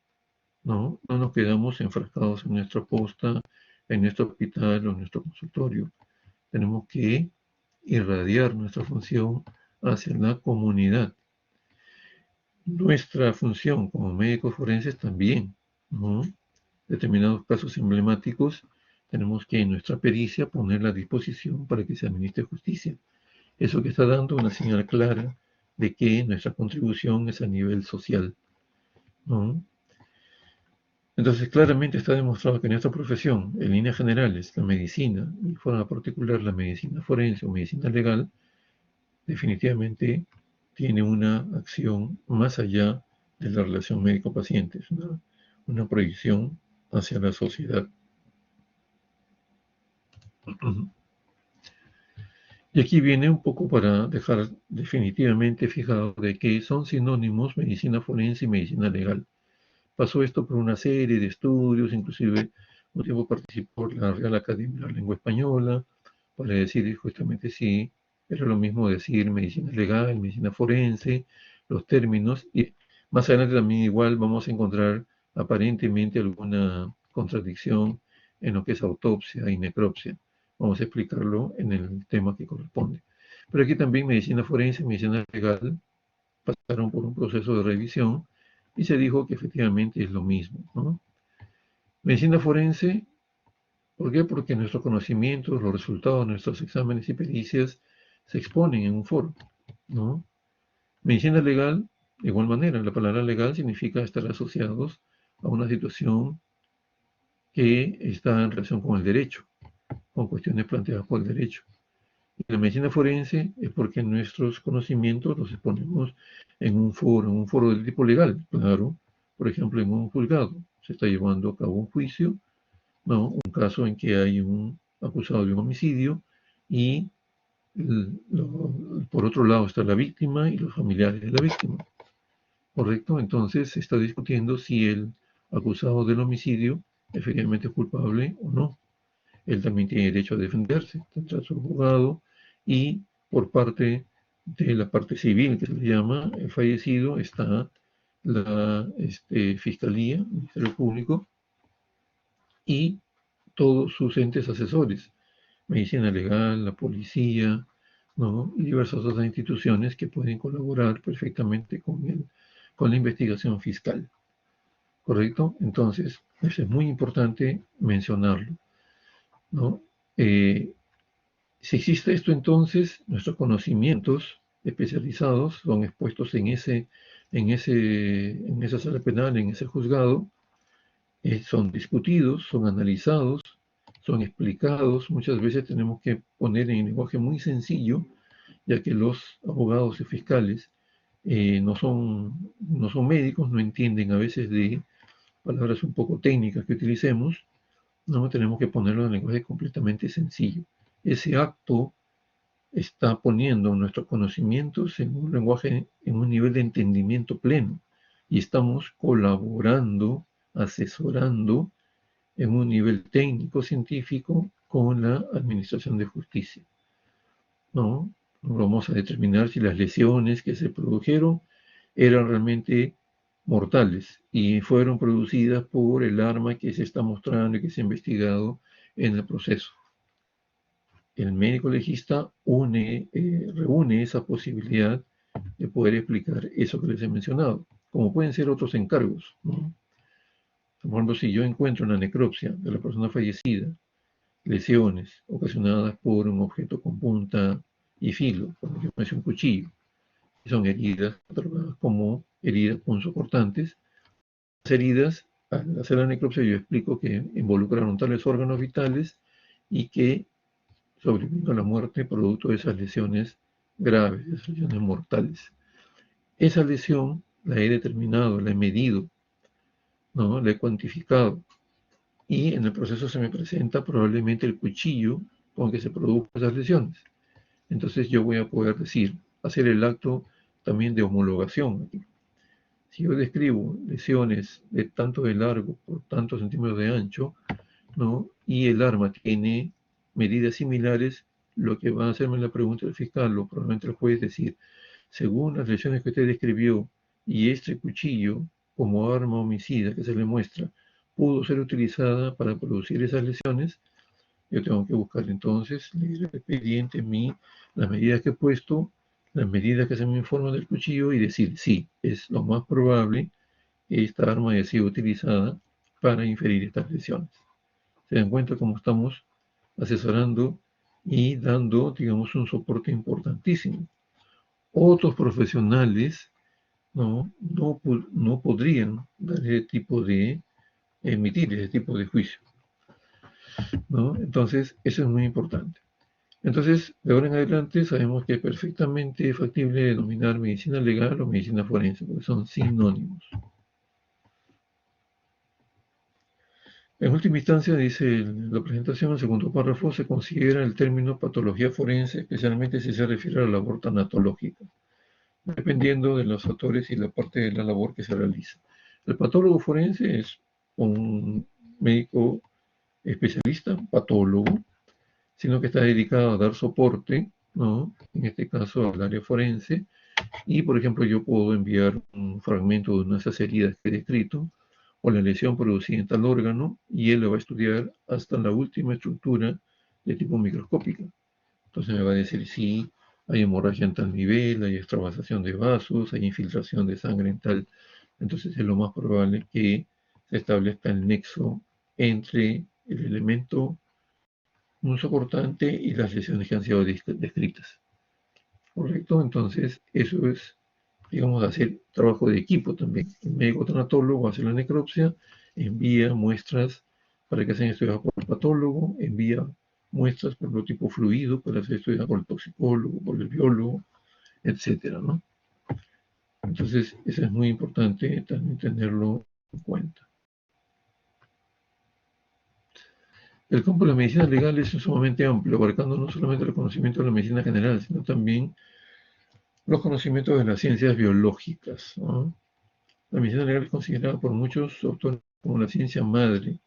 ¿no? No nos quedamos enfrascados en nuestra posta, en nuestro hospital o en nuestro consultorio. Tenemos que irradiar nuestra función hacia la comunidad. Nuestra función como médicos forenses también, ¿no? Determinados casos emblemáticos, tenemos que en nuestra pericia ponerla a disposición para que se administre justicia. Eso que está dando una señal clara de que nuestra contribución es a nivel social, ¿no? Entonces, claramente está demostrado que nuestra profesión, en líneas generales, la medicina, y de forma particular la medicina forense o medicina legal, definitivamente tiene una acción más allá de la relación médico-paciente, es una proyección hacia la sociedad. Y aquí viene un poco para dejar definitivamente fijado de que son sinónimos medicina forense y medicina legal. Pasó esto por una serie de estudios, inclusive un tiempo participó la Real Academia de la Lengua Española para decir justamente si era lo mismo decir medicina legal, medicina forense, los términos, y más adelante también igual vamos a encontrar aparentemente alguna contradicción en lo que es autopsia y necropsia. Vamos a explicarlo en el tema que corresponde. Pero aquí también medicina forense y medicina legal pasaron por un proceso de revisión y se dijo que efectivamente es lo mismo, ¿no? Medicina forense, ¿por qué? Porque nuestros conocimientos, los resultados de nuestros exámenes y pericias se exponen en un foro, ¿no? Medicina legal, de igual manera, la palabra legal significa estar asociados a una situación que está en relación con el derecho, con cuestiones planteadas por el derecho. Y la medicina forense es porque nuestros conocimientos los exponemos en un foro del tipo legal, claro, por ejemplo, en un juzgado. Se está llevando a cabo un juicio, ¿no? Un caso en que hay un acusado de un homicidio y por otro lado está la víctima y los familiares de la víctima, ¿correcto? Entonces se está discutiendo si el acusado del homicidio efectivamente es culpable o no. Él también tiene derecho a defenderse, tendrá su abogado y por parte de la parte civil, que se le llama, el fallecido, está la Fiscalía, el Ministerio Público y todos sus entes asesores, medicina legal, la policía, ¿no? Y diversas otras instituciones que pueden colaborar perfectamente con la investigación fiscal, ¿correcto? Entonces, eso es muy importante mencionarlo, ¿no? Eh, Si existe esto, entonces nuestros conocimientos especializados son expuestos en esa sala penal, en ese juzgado, son discutidos, son analizados, son explicados. Muchas veces tenemos que poner en lenguaje muy sencillo, ya que los abogados y fiscales no son médicos, no entienden a veces de palabras un poco técnicas que utilicemos, no tenemos que ponerlo en lenguaje completamente sencillo. Ese acto está poniendo nuestros conocimientos en un lenguaje, en un nivel de entendimiento pleno y estamos colaborando, asesorando en un nivel técnico científico con la administración de justicia, ¿no? Vamos a determinar si las lesiones que se produjeron eran realmente mortales y fueron producidas por el arma que se está mostrando y que se ha investigado en el proceso. El médico legista reúne esa posibilidad de poder explicar eso que les he mencionado, como pueden ser otros encargos, ¿no? Por ejemplo, si yo encuentro en la necropsia de la persona fallecida lesiones ocasionadas por un objeto con punta y filo, por ejemplo, un cuchillo, y son heridas catalogadas como heridas punzocortantes, las heridas, al hacer la necropsia, yo explico que involucraron tales órganos vitales y que sobrevino a la muerte producto de esas lesiones graves, de esas lesiones mortales. Esa lesión la he determinado, la he medido, ¿no? La he cuantificado. Y en el proceso se me presenta probablemente el cuchillo con que se produjo esas lesiones. Entonces yo voy a poder decir, hacer el acto también de homologación. Si yo describo lesiones de tanto de largo por tantos centímetros de ancho, ¿no? Y el arma tiene medidas similares, lo que va a hacerme la pregunta del fiscal o probablemente el juez decir, según las lesiones que usted describió y este cuchillo como arma homicida que se le muestra pudo ser utilizada para producir esas lesiones, yo tengo que buscar entonces, leer el expediente, las medidas que he puesto, las medidas que se me informan del cuchillo y decir, sí, es lo más probable que esta arma haya sido utilizada para inferir estas lesiones. Se dan cuenta cómo estamos asesorando y dando, digamos, un soporte importantísimo. Otros profesionales no podrían dar ese tipo de emitir ese tipo de juicio, ¿no? Entonces, eso es muy importante. Entonces, de ahora en adelante sabemos que es perfectamente factible denominar medicina legal o medicina forense, porque son sinónimos. En última instancia, dice la presentación, el segundo párrafo, se considera el término patología forense, especialmente si se refiere a la labor tanatológica, dependiendo de los factores y la parte de la labor que se realiza. El patólogo forense es un médico especialista, patólogo, sino que está dedicado a dar soporte, ¿no? En este caso al área forense, y por ejemplo yo puedo enviar un fragmento de una de esas heridas que he descrito, o la lesión producida en tal órgano, y él lo va a estudiar hasta la última estructura de tipo microscópica. Entonces me va a decir si hay hemorragia en tal nivel, hay extravasación de vasos, hay infiltración de sangre en tal. Entonces es lo más probable que se establezca el nexo entre el elemento un soportante y las lesiones que han sido descritas. ¿Correcto? Entonces, eso es, digamos, hacer trabajo de equipo también. El médico tanatólogo hace la necropsia, envía muestras para que sean estudiadas por el patólogo, envía muestras por lo tipo fluido para ser estudiadas por el toxicólogo, por el biólogo, etcétera, ¿no? Entonces, eso es muy importante también tenerlo en cuenta. El campo de la medicina legal es sumamente amplio, abarcando no solamente el conocimiento de la medicina general, sino también los conocimientos de las ciencias biológicas, ¿no? La medicina legal es considerada por muchos autores como la ciencia madre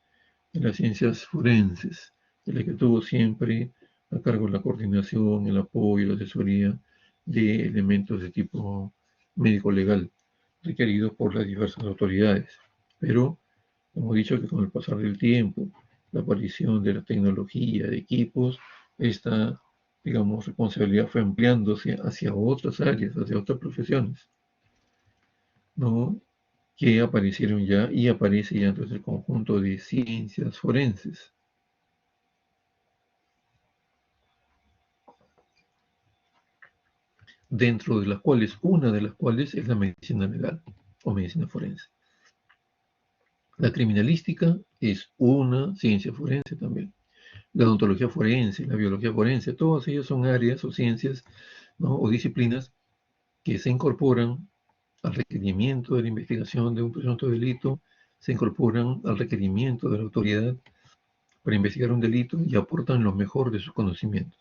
de las ciencias forenses, de la que tuvo siempre a cargo la coordinación, el apoyo, la asesoría de elementos de tipo médico-legal requeridos por las diversas autoridades. Pero hemos dicho que con el pasar del tiempo, la aparición de la tecnología, de equipos, esta, digamos, responsabilidad fue ampliándose hacia otras áreas, hacia otras profesiones, ¿no? Que aparecieron ya y aparece ya entonces el conjunto de ciencias forenses. Dentro de las cuales, una de las cuales es la medicina legal o medicina forense. La criminalística es una ciencia forense también. La odontología forense, la biología forense, todas ellas son áreas o ciencias, ¿no? O disciplinas que se incorporan al requerimiento de la investigación de un presunto delito, se incorporan al requerimiento de la autoridad para investigar un delito y aportan lo mejor de sus conocimientos.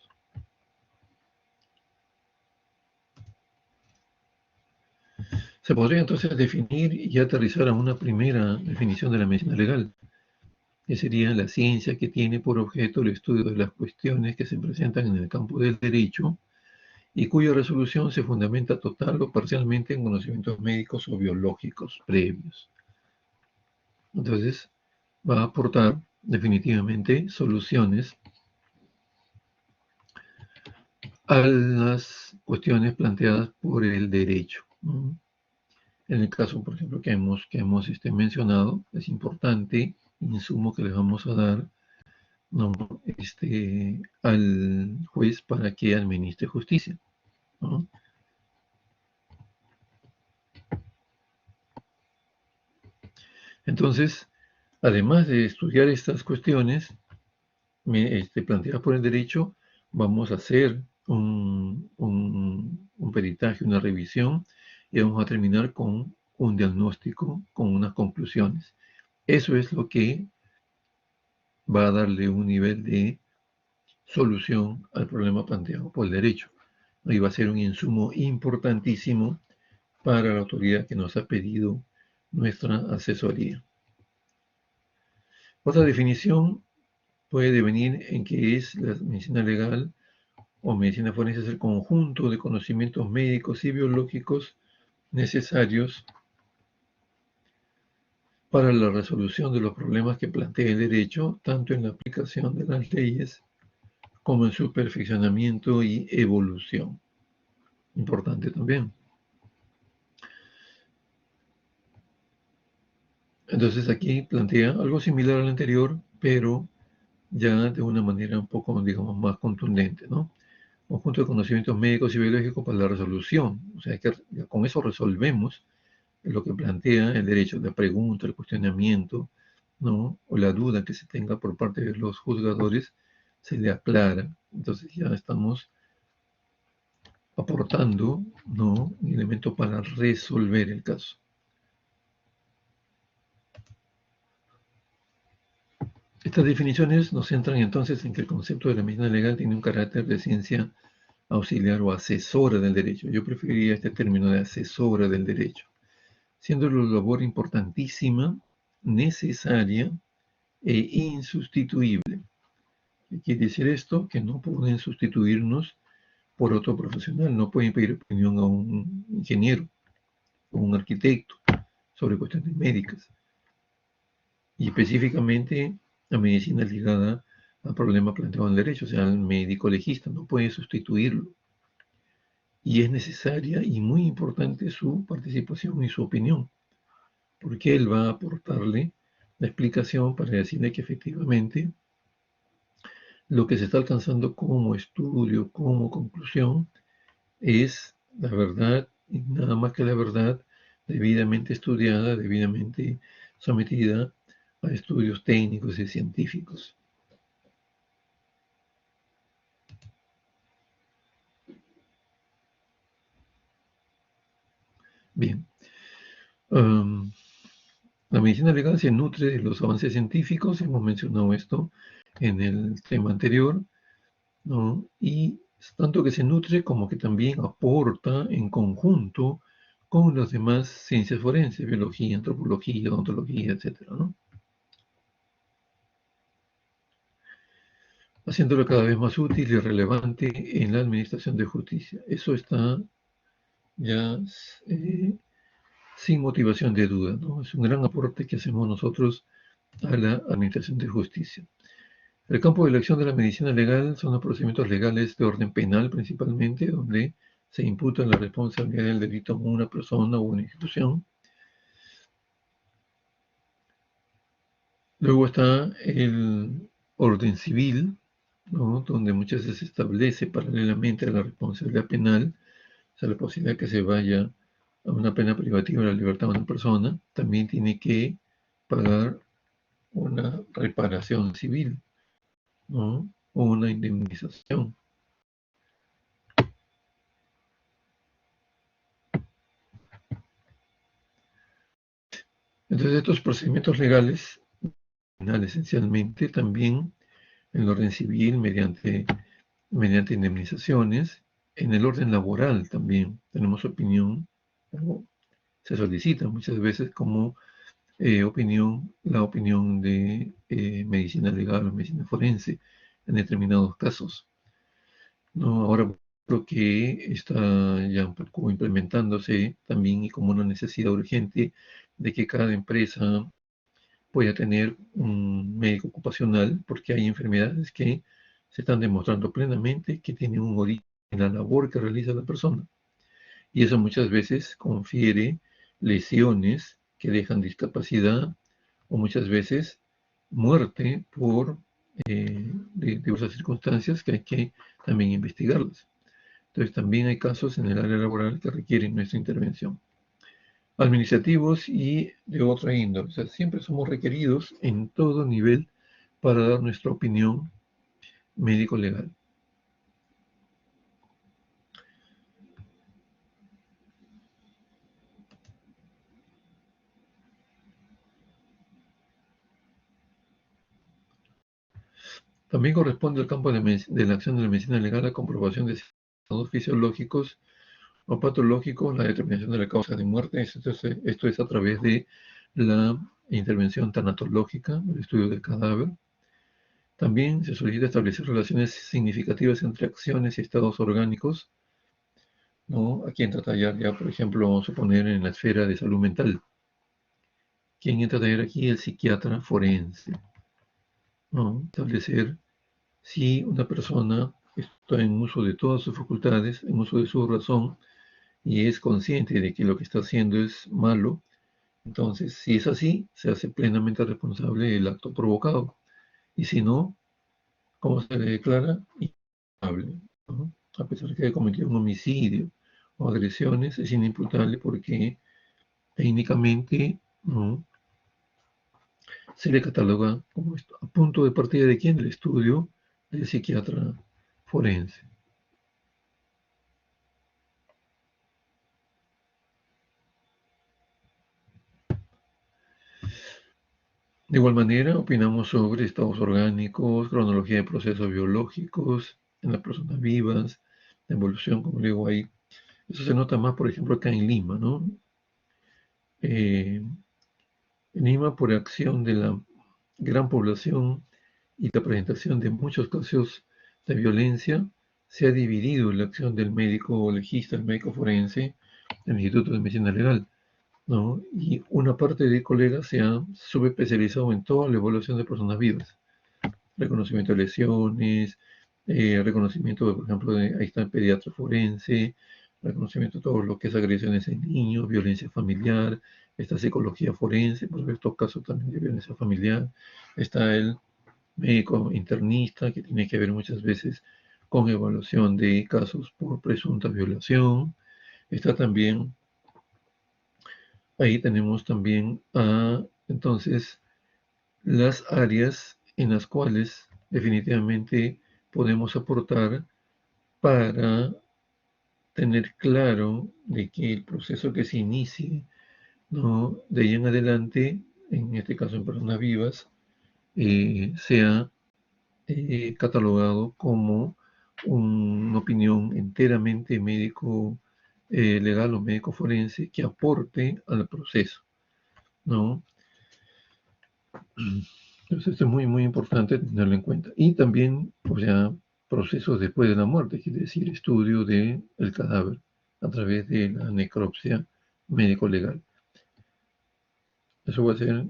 Se podría entonces definir y aterrizar a una primera definición de la medicina legal, que sería la ciencia que tiene por objeto el estudio de las cuestiones que se presentan en el campo del derecho y cuya resolución se fundamenta total o parcialmente en conocimientos médicos o biológicos previos. Entonces, va a aportar definitivamente soluciones a las cuestiones planteadas por el derecho, ¿no? En el caso, por ejemplo, que hemos mencionado, es importante insumo que le vamos a dar, ¿no? Al juez para que administre justicia, ¿no? Entonces, además de estudiar estas cuestiones planteadas por el derecho, vamos a hacer un peritaje, una revisión, y vamos a terminar con un diagnóstico, con unas conclusiones. Eso es lo que va a darle un nivel de solución al problema planteado por el derecho. Y va a ser un insumo importantísimo para la autoridad que nos ha pedido nuestra asesoría. Otra definición puede venir en que es la medicina legal o medicina forense es el conjunto de conocimientos médicos y biológicos necesarios para la resolución de los problemas que plantea el derecho, tanto en la aplicación de las leyes como en su perfeccionamiento y evolución. Importante también. Entonces aquí plantea algo similar al anterior, pero ya de una manera un poco, digamos, más contundente, ¿no? Conjunto de conocimientos médicos y biológicos para la resolución. O sea, que con eso resolvemos lo que plantea el derecho, la pregunta, el cuestionamiento ¿no? O la duda que se tenga por parte de los juzgadores se le aclara. Entonces ya estamos aportando, ¿no?, un elemento para resolver el caso. Estas definiciones nos centran entonces en que el concepto de la medicina legal tiene un carácter de ciencia auxiliar o asesora del derecho. Yo preferiría este término de asesora del derecho, siendo la labor importantísima, necesaria e insustituible. ¿Qué quiere decir esto? Que no pueden sustituirnos por otro profesional, no pueden pedir opinión a un ingeniero o un arquitecto sobre cuestiones médicas. Y específicamente la medicina ligada al problema planteado en el derecho, o sea, el médico legista no puede sustituirlo. Y es necesaria y muy importante su participación y su opinión, porque él va a aportarle la explicación para decirle que efectivamente lo que se está alcanzando como estudio, como conclusión, es la verdad y nada más que la verdad, debidamente estudiada, debidamente sometida a estudios técnicos y científicos. Bien. La medicina legal se nutre de los avances científicos, hemos mencionado esto en el tema anterior, ¿no? Y tanto que se nutre como que también aporta en conjunto con las demás ciencias forenses, biología, antropología, odontología, etcétera, ¿no? Haciéndolo cada vez más útil y relevante en la administración de justicia. Eso está ya sin motivación de duda, ¿no? Es un gran aporte que hacemos nosotros a la administración de justicia. El campo de la acción de la medicina legal son los procedimientos legales de orden penal principalmente, donde se imputa la responsabilidad del delito a una persona o una institución. Luego está el orden civil, ¿no?, donde muchas veces se establece paralelamente a la responsabilidad penal, o sea, la posibilidad que se vaya a una pena privativa de la libertad de una persona, también tiene que pagar una reparación civil, ¿no?, o una indemnización. Entonces, estos procedimientos legales, esencialmente, también en el orden civil, mediante indemnizaciones, en el orden laboral también tenemos opinión, o se solicita muchas veces como la opinión de medicina legal o medicina forense en determinados casos, ¿no? Ahora lo que está ya un poco implementándose también y como una necesidad urgente de que cada empresa pueda tener un médico ocupacional, porque hay enfermedades que se están demostrando plenamente que tienen un origen en la labor que realiza la persona. Y eso muchas veces confiere lesiones que dejan discapacidad o muchas veces muerte por diversas circunstancias que hay que también investigarlas. Entonces también hay casos en el área laboral que requieren nuestra intervención. Administrativos y de otra índole. O sea, siempre somos requeridos en todo nivel para dar nuestra opinión médico-legal. También corresponde al campo de la acción de la medicina legal la comprobación de estados fisiológicos o patológicos, la determinación de la causa de muerte. Esto es a través de la intervención tanatológica, el estudio del cadáver. También se solicita establecer relaciones significativas entre acciones y estados orgánicos, ¿no? Aquí entra a tallar ya, por ejemplo, vamos a poner en la esfera de salud mental. ¿Quién entra a tallar aquí? El psiquiatra forense, ¿no? Establecer si una persona está en uso de todas sus facultades, en uso de su razón, y es consciente de que lo que está haciendo es malo. Entonces, si es así, se hace plenamente responsable del acto provocado. Y si no, ¿cómo se le declara? Inimputable, ¿no? A pesar de que haya cometido un homicidio o agresiones, es inimputable porque técnicamente, ¿no?, se le cataloga como esto, a punto de partida de quién, el estudio del psiquiatra forense. De igual manera, opinamos sobre estados orgánicos, cronología de procesos biológicos en las personas vivas, la evolución, como digo ahí. Eso se nota más, por ejemplo, acá en Lima, ¿no? En Lima, por acción de la gran población y la presentación de muchos casos de violencia, se ha dividido la acción del médico legista, el médico forense, el Instituto de Medicina Legal, ¿no? Y una parte de colegas se ha subespecializado en toda la evaluación de personas vivas, reconocimiento de lesiones, reconocimiento, por ejemplo, ahí está el pediatra forense, reconocimiento de todo lo que es agresiones en niños, violencia familiar, esta psicología forense, por estos casos también de violencia familiar, está el médico internista, que tiene que ver muchas veces con evaluación de casos por presunta violación, está también, ahí tenemos también entonces, las áreas en las cuales definitivamente podemos aportar para tener claro de que el proceso que se inicie, ¿no? De ahí en adelante, en este caso en personas vivas, sea catalogado como una opinión enteramente médico legal o médico forense que aporte al proceso, ¿no? Entonces esto es muy, muy importante tenerlo en cuenta. Y también, o sea, procesos después de la muerte, quiere decir estudio del cadáver a través de la necropsia médico-legal. Eso va a ser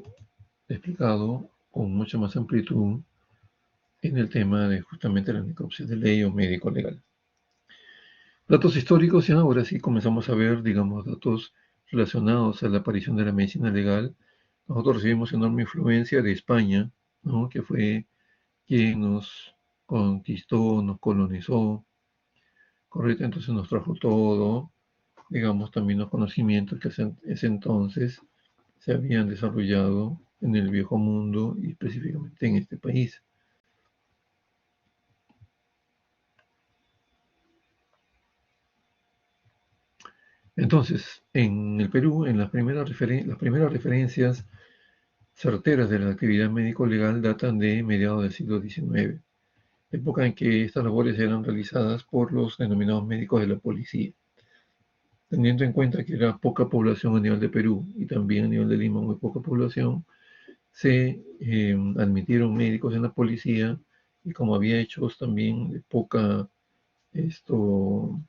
explicado con mucha más amplitud en el tema de justamente la necropsia de ley o médico-legal. Datos históricos, y ahora sí comenzamos a ver, digamos, datos relacionados a la aparición de la medicina legal. Nosotros recibimos enorme influencia de España, ¿no? Que fue quien nos conquistó, nos colonizó, correcto, entonces nos trajo todo, digamos, también los conocimientos que ese entonces se habían desarrollado en el viejo mundo y específicamente en este país. Entonces, en el Perú, en las primeras referencias certeras de la actividad médico-legal datan de mediados del siglo XIX, época en que estas labores eran realizadas por los denominados médicos de la policía. Teniendo en cuenta que era poca población a nivel de Perú y también a nivel de Lima muy poca población, se admitieron médicos en la policía y como había hechos también de poca, esto,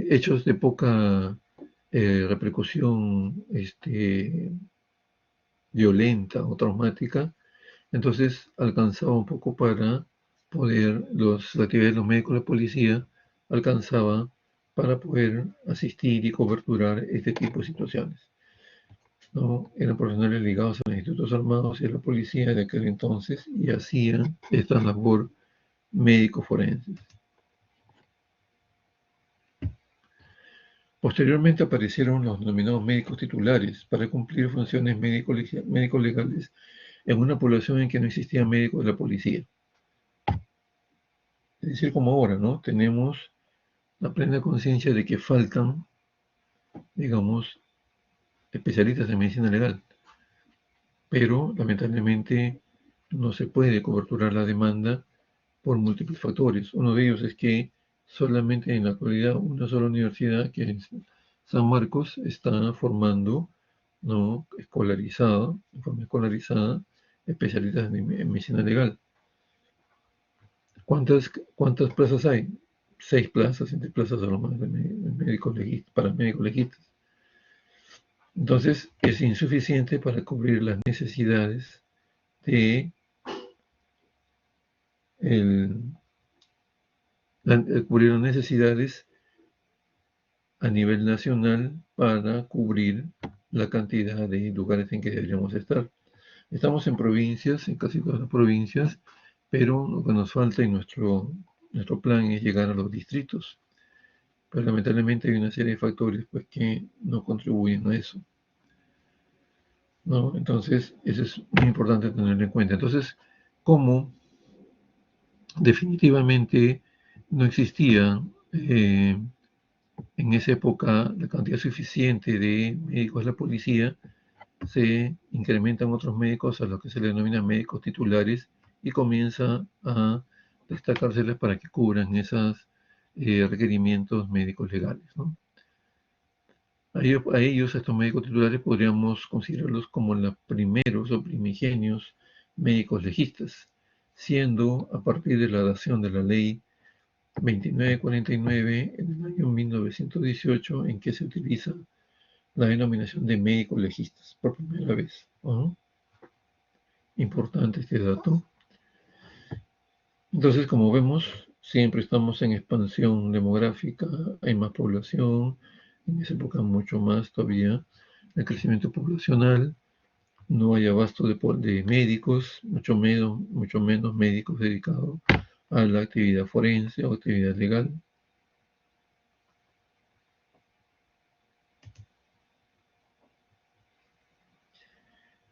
hechos de poca repercusión violenta o traumática, entonces alcanzaba un poco para poder, la actividad de los médicos de la policía alcanzaba para poder asistir y coberturar este tipo de situaciones, ¿no? Eran profesionales ligados a los institutos armados y a la policía de aquel entonces y hacían esta labor médico-forense. Posteriormente aparecieron los denominados médicos titulares para cumplir funciones médico-legales en una población en que no existían médicos de la policía. Es decir, como ahora, ¿no? Tenemos la plena conciencia de que faltan, digamos, especialistas en medicina legal, pero lamentablemente no se puede coberturar la demanda por múltiples factores. Uno de ellos es que solamente en la actualidad una sola universidad, que es San Marcos, está formando, ¿no? Escolarizada, de forma escolarizada, especialistas en medicina legal. ¿Cuántas plazas hay? 6 plazas, 7 plazas a lo más de médicos para médicos legistas. Entonces, es insuficiente para cubrir las necesidades de cubrir las necesidades a nivel nacional para cubrir la cantidad de lugares en que deberíamos estar. Estamos en provincias, en casi todas las provincias, pero lo que nos falta en nuestro plan es llegar a los distritos. Pero lamentablemente hay una serie de factores pues, que no contribuyen a eso. ¿no? Entonces, eso es muy importante tenerlo en cuenta. Entonces, como definitivamente no existía en esa época la cantidad suficiente de médicos de la policía, se incrementan otros médicos a los que se le denomina médicos titulares y comienza a destacárseles para que cubran esos requerimientos médicos legales, ¿no? A ellos, a estos médicos titulares, podríamos considerarlos como los primeros o primigenios médicos legistas, siendo a partir de la dación de la ley 2949 en el año 1918 en que se utiliza la denominación de médicos legistas por primera vez, ¿no? Importante este dato. Entonces, como vemos, siempre estamos en expansión demográfica, hay más población, en esa época mucho más todavía, el crecimiento poblacional, no hay abasto de médicos, mucho menos médicos dedicados a la actividad forense o actividad legal.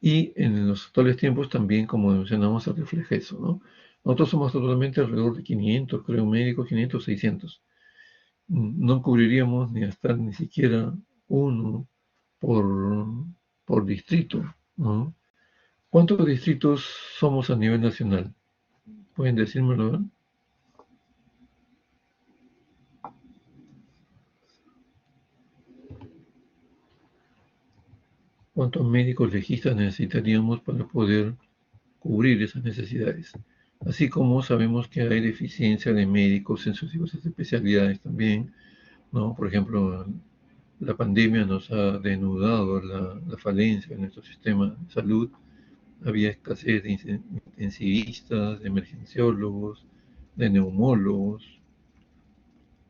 Y en los actuales tiempos también, como mencionamos, se refleja eso, ¿no? Nosotros somos totalmente alrededor de 500, creo, médicos, 500, 600. No cubriríamos ni hasta ni siquiera uno por, por distrito, ¿no? ¿Cuántos distritos somos a nivel nacional? ¿Pueden decírmelo? ¿Eh? ¿Cuántos médicos legistas necesitaríamos para poder cubrir esas necesidades? Así como sabemos que hay deficiencia de médicos en sus diversas especialidades también, ¿no? Por ejemplo, la pandemia nos ha denudado la falencia de nuestro sistema de salud. Había escasez de intensivistas, de emergenciólogos, de neumólogos,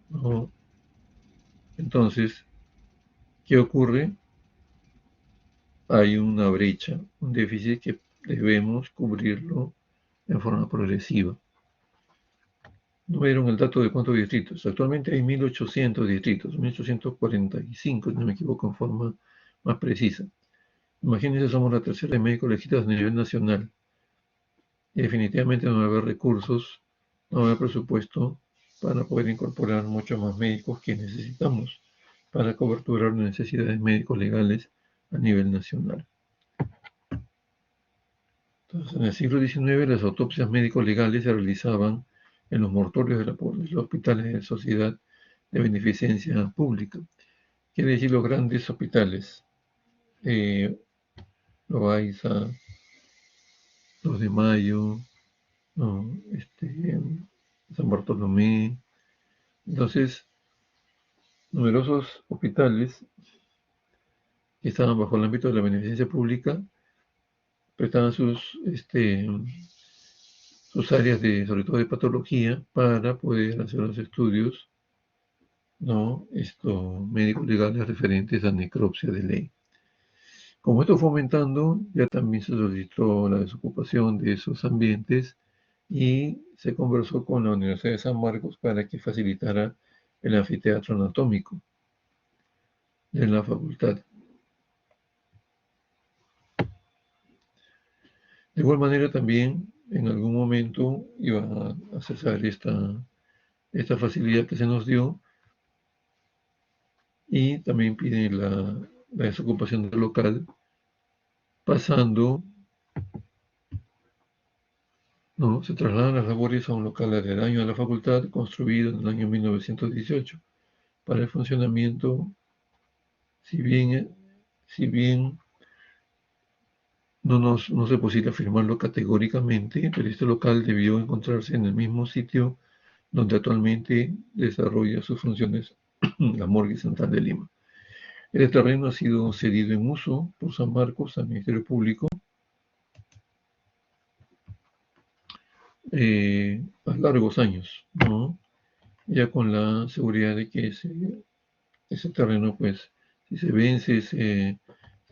¿no? Entonces, ¿qué ocurre? Hay una brecha, un déficit que debemos cubrirlo en forma progresiva. No me dieron el dato de cuántos distritos. Actualmente hay 1.800 distritos, 1.845, si no me equivoco, en forma más precisa. Imagínense, somos la tercera de médicos legistas a nivel nacional. Y definitivamente no va a haber recursos, no va a haber presupuesto para poder incorporar muchos más médicos que necesitamos para coberturar las necesidades médicos legales a nivel nacional. Entonces, en el siglo XIX las autopsias médicos legales se realizaban en los mortorios de los hospitales de sociedad de beneficencia pública. Quiere decir los grandes hospitales, eh, Loaiza, los de Mayo, ¿no? San Bartolomé. Entonces, numerosos hospitales que estaban bajo el ámbito de la beneficencia pública prestaban sus áreas de, sobre todo de patología, para poder hacer los estudios, ¿no? Médicos legales referentes a necropsia de ley. Como esto fue aumentando, ya también se solicitó la desocupación de esos ambientes y se conversó con la Universidad de San Marcos para que facilitara el anfiteatro anatómico de la facultad. De igual manera también en algún momento iba a cesar esta facilidad que se nos dio y también pide la desocupación del local, pasando, no, se trasladan las labores a un local aledaño a la facultad construido en el año 1918 para el funcionamiento, si bien no se posible afirmarlo categóricamente, pero este local debió encontrarse en el mismo sitio donde actualmente desarrolla sus funciones la Morgue Central de Lima. El terreno ha sido cedido en uso por San Marcos al Ministerio Público a largos años, ¿no? Ya con la seguridad de que ese terreno, pues, si se vence ese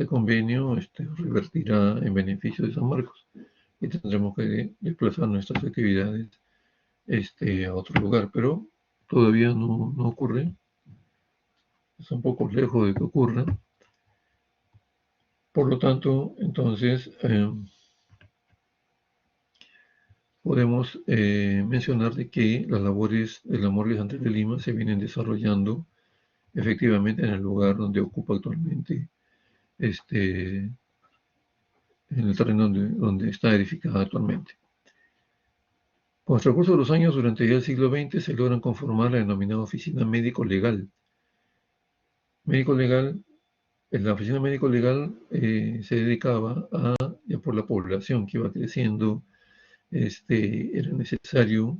convenio, revertirá en beneficio de San Marcos y tendremos que desplazar nuestras actividades a otro lugar, pero todavía no ocurre, está un poco lejos de que ocurra, Por lo tanto, entonces, podemos mencionar de que las labores de la Morgue Central de Lima se vienen desarrollando efectivamente en el lugar donde ocupa actualmente, en el terreno donde está edificada actualmente. Con el transcurso de los años, durante el siglo XX, se logran conformar la denominada Oficina Médico Legal. Médico Legal, en la Oficina Médico Legal se dedicaba a, ya por la población que iba creciendo, era necesario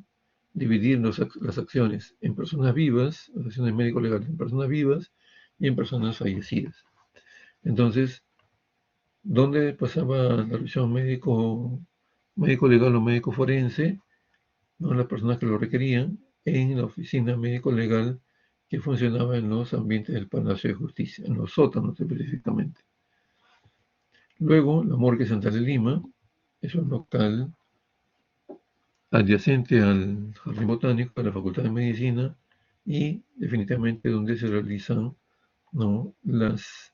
dividir las acciones en personas vivas, las acciones médico-legales en personas vivas y en personas fallecidas. Entonces, ¿dónde pasaba la revisión médico-legal o médico-forense? ¿No? Las personas que lo requerían en la oficina médico-legal que funcionaba en los ambientes del Palacio de Justicia, en los sótanos específicamente. Luego, la Morgue Central de Lima es un local adyacente al Jardín Botánico de la Facultad de Medicina y definitivamente donde se realizan, ¿no?, las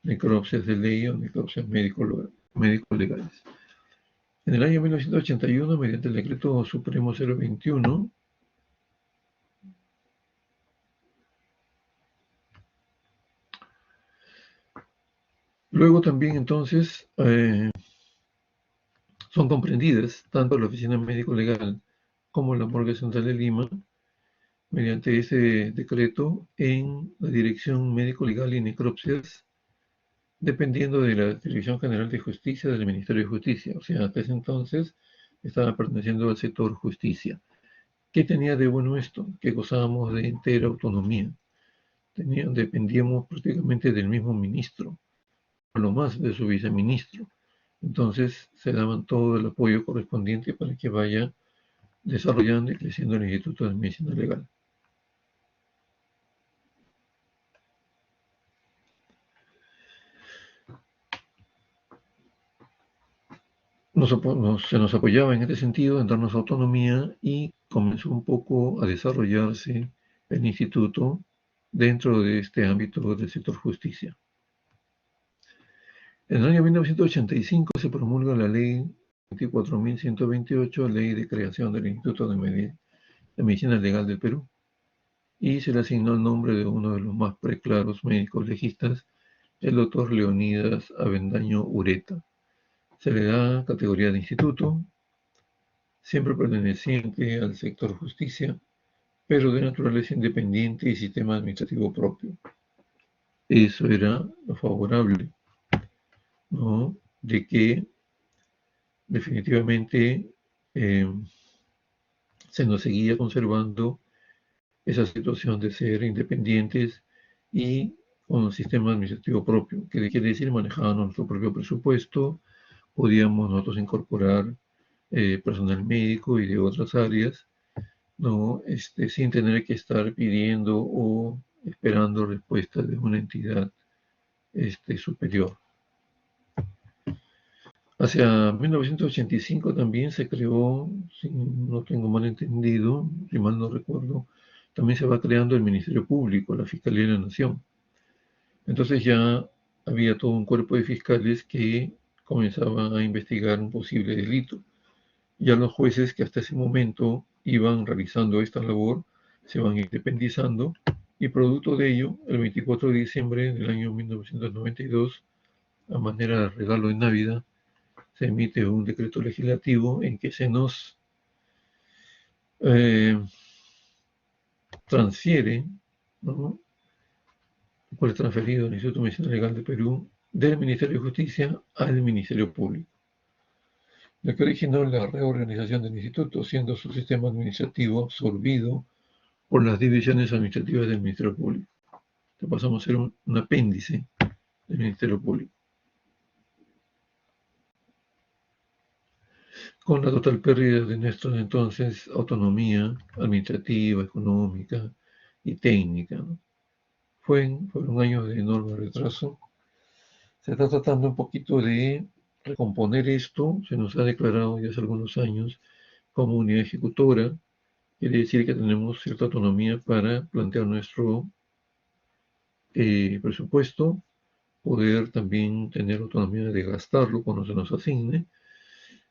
necropsias de ley o necropsias médico-legales. En el año 1981, mediante el Decreto Supremo 021, luego también entonces son comprendidas tanto la Oficina Médico-Legal como la Morgue Central de Lima mediante ese decreto en la Dirección Médico-Legal y Necropsias, dependiendo de la Dirección General de Justicia del Ministerio de Justicia. O sea, hasta ese entonces estaba perteneciendo al sector justicia. ¿Qué tenía de bueno esto? Que gozábamos de entera autonomía. Dependíamos prácticamente del mismo ministro, a lo más de su viceministro. Entonces se daban todo el apoyo correspondiente para que vaya desarrollando y creciendo el Instituto de Medicina Legal. Se nos apoyaba en este sentido, en darnos autonomía, y comenzó un poco a desarrollarse el instituto dentro de este ámbito del sector justicia. En el año 1985 se promulga la ley 24.128, ley de creación del Instituto de Medicina Legal del Perú, y se le asignó el nombre de uno de los más preclaros médicos legistas, el doctor Leonidas Avendaño Ureta. Se le da categoría de instituto, siempre perteneciente al sector justicia, pero de naturaleza independiente y sistema administrativo propio. Eso era lo favorable, ¿no?, de que definitivamente se nos seguía conservando esa situación de ser independientes y con un sistema administrativo propio, que quiere decir manejábamos nuestro propio presupuesto, podíamos nosotros incorporar personal médico y de otras áreas, ¿no?, sin tener que estar pidiendo o esperando respuestas de una entidad superior. Hacia 1985 también se creó, si no tengo mal entendido, si mal no recuerdo, también se va creando el Ministerio Público, la Fiscalía de la Nación. Entonces ya había todo un cuerpo de fiscales que comenzaban a investigar un posible delito. Ya los jueces que hasta ese momento iban realizando esta labor se van independizando, y producto de ello, el 24 de diciembre del año 1992, a manera de regalo de Navidad, se emite un decreto legislativo en que se nos transfiere, ¿no?, fue transferido al Instituto de Medicina Legal de Perú del Ministerio de Justicia al Ministerio Público, lo que originó la reorganización del instituto, siendo su sistema administrativo absorbido por las divisiones administrativas del Ministerio Público. Entonces pasamos a ser un apéndice del Ministerio Público. Con la total pérdida de nuestra entonces autonomía administrativa, económica y técnica, ¿no? Fueron años de enorme retraso. Se está tratando un poquito de recomponer esto. Se nos ha declarado ya hace algunos años como unidad ejecutora. Quiere decir que tenemos cierta autonomía para plantear nuestro presupuesto, poder también tener autonomía de gastarlo cuando se nos asigne.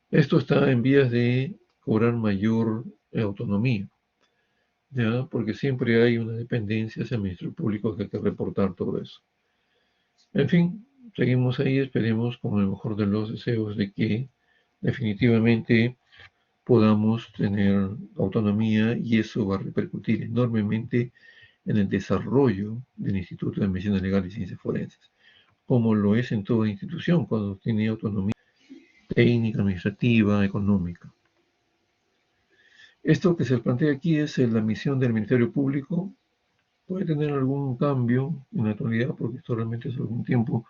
Esto está en vías de cobrar mayor autonomía, ¿ya? Porque siempre hay una dependencia hacia el Ministerio Público que hay que reportar todo eso. En fin, seguimos ahí, esperemos con el mejor de los deseos de que definitivamente podamos tener autonomía y eso va a repercutir enormemente en el desarrollo del Instituto de Medicina Legal y Ciencias Forenses, como lo es en toda institución cuando tiene autonomía técnica, administrativa, económica. Esto que se plantea aquí es la misión del Ministerio Público. Puede tener algún cambio en la actualidad, porque esto realmente es algún tiempo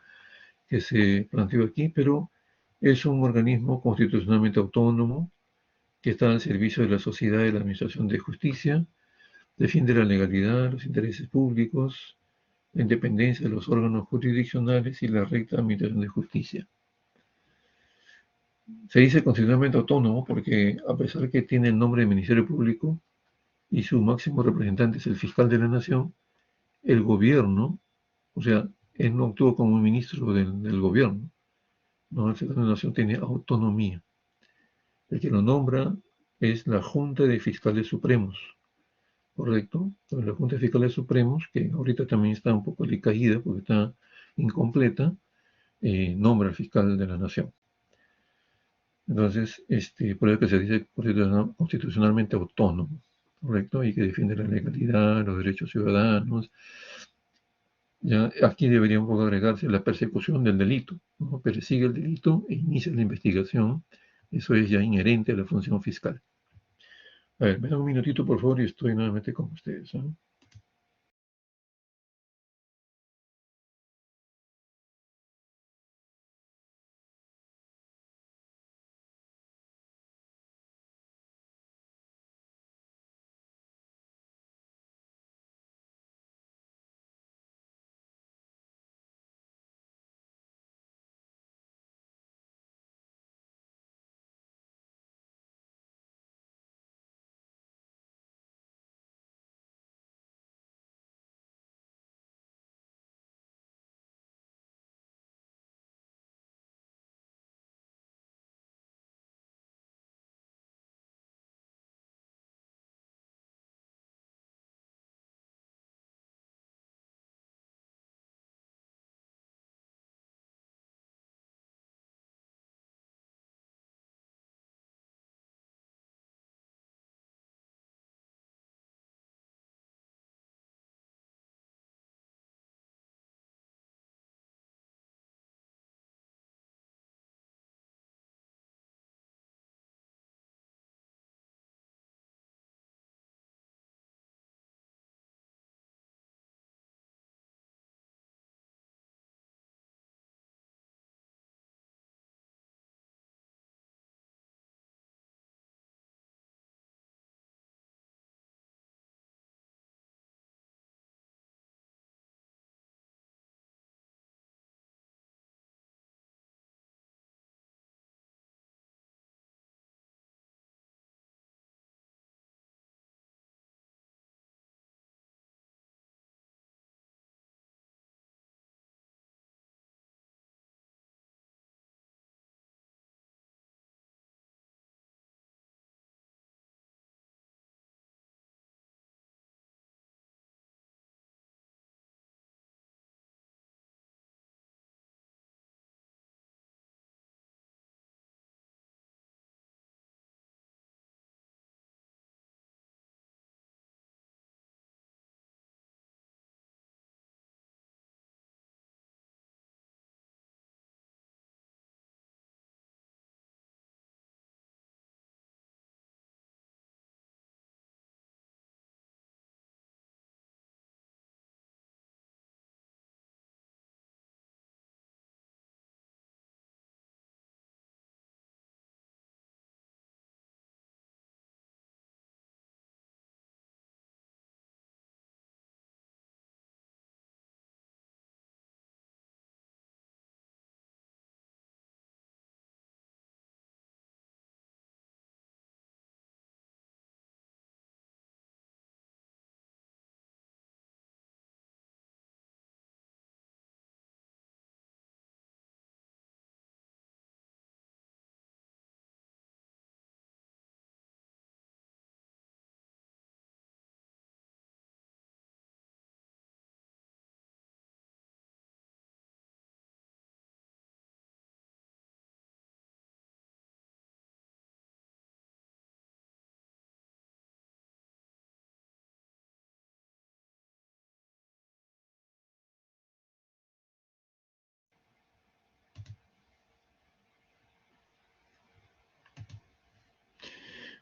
que se planteó aquí, pero es un organismo constitucionalmente autónomo que está al servicio de la sociedad y de la administración de justicia, defiende la legalidad, los intereses públicos, la independencia de los órganos jurisdiccionales y la recta administración de justicia. Se dice constitucionalmente autónomo porque a pesar que tiene el nombre de Ministerio Público y su máximo representante es el fiscal de la nación, el gobierno, o sea, él no actúa como un ministro del gobierno, no, el fiscal de la nación tiene autonomía. El que lo nombra es la Junta de Fiscales Supremos, ¿correcto? Entonces, la Junta de Fiscales Supremos, que ahorita también está un poco decaída porque está incompleta, nombra al fiscal de la nación. Entonces, por eso que se dice constitucionalmente autónomo, ¿correcto? Y que defiende la legalidad, los derechos ciudadanos. Ya, aquí debería un poco agregarse la persecución del delito, ¿no? Persigue el delito e inicia la investigación. Eso es ya inherente a la función fiscal. A ver, me da un minutito, por favor, y estoy nuevamente con ustedes, ¿eh?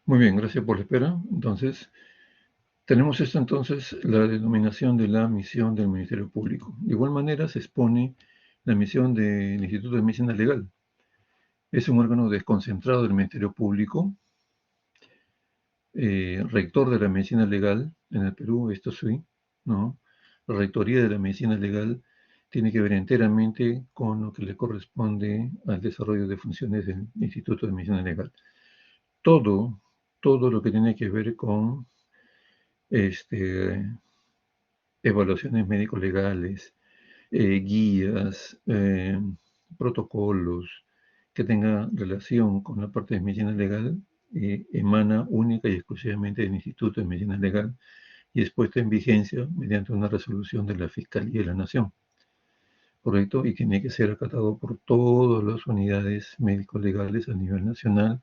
Muy bien, gracias por la espera. Entonces, tenemos esta entonces la denominación de la misión del Ministerio Público. De igual manera se expone la misión del Instituto de Medicina Legal. Es un órgano desconcentrado del Ministerio Público, rector de la medicina legal en el Perú, esto sí, ¿no? La rectoría de la medicina legal tiene que ver enteramente con lo que le corresponde al desarrollo de funciones del Instituto de Medicina Legal. Todo, todo lo que tiene que ver con este, evaluaciones médico-legales, guías, protocolos, que tenga relación con la parte de medicina legal, emana única y exclusivamente del Instituto de Medicina Legal y es puesta en vigencia mediante una resolución de la Fiscalía de la Nación, ¿correcto? Y tiene que ser acatado por todas las unidades médico-legales a nivel nacional.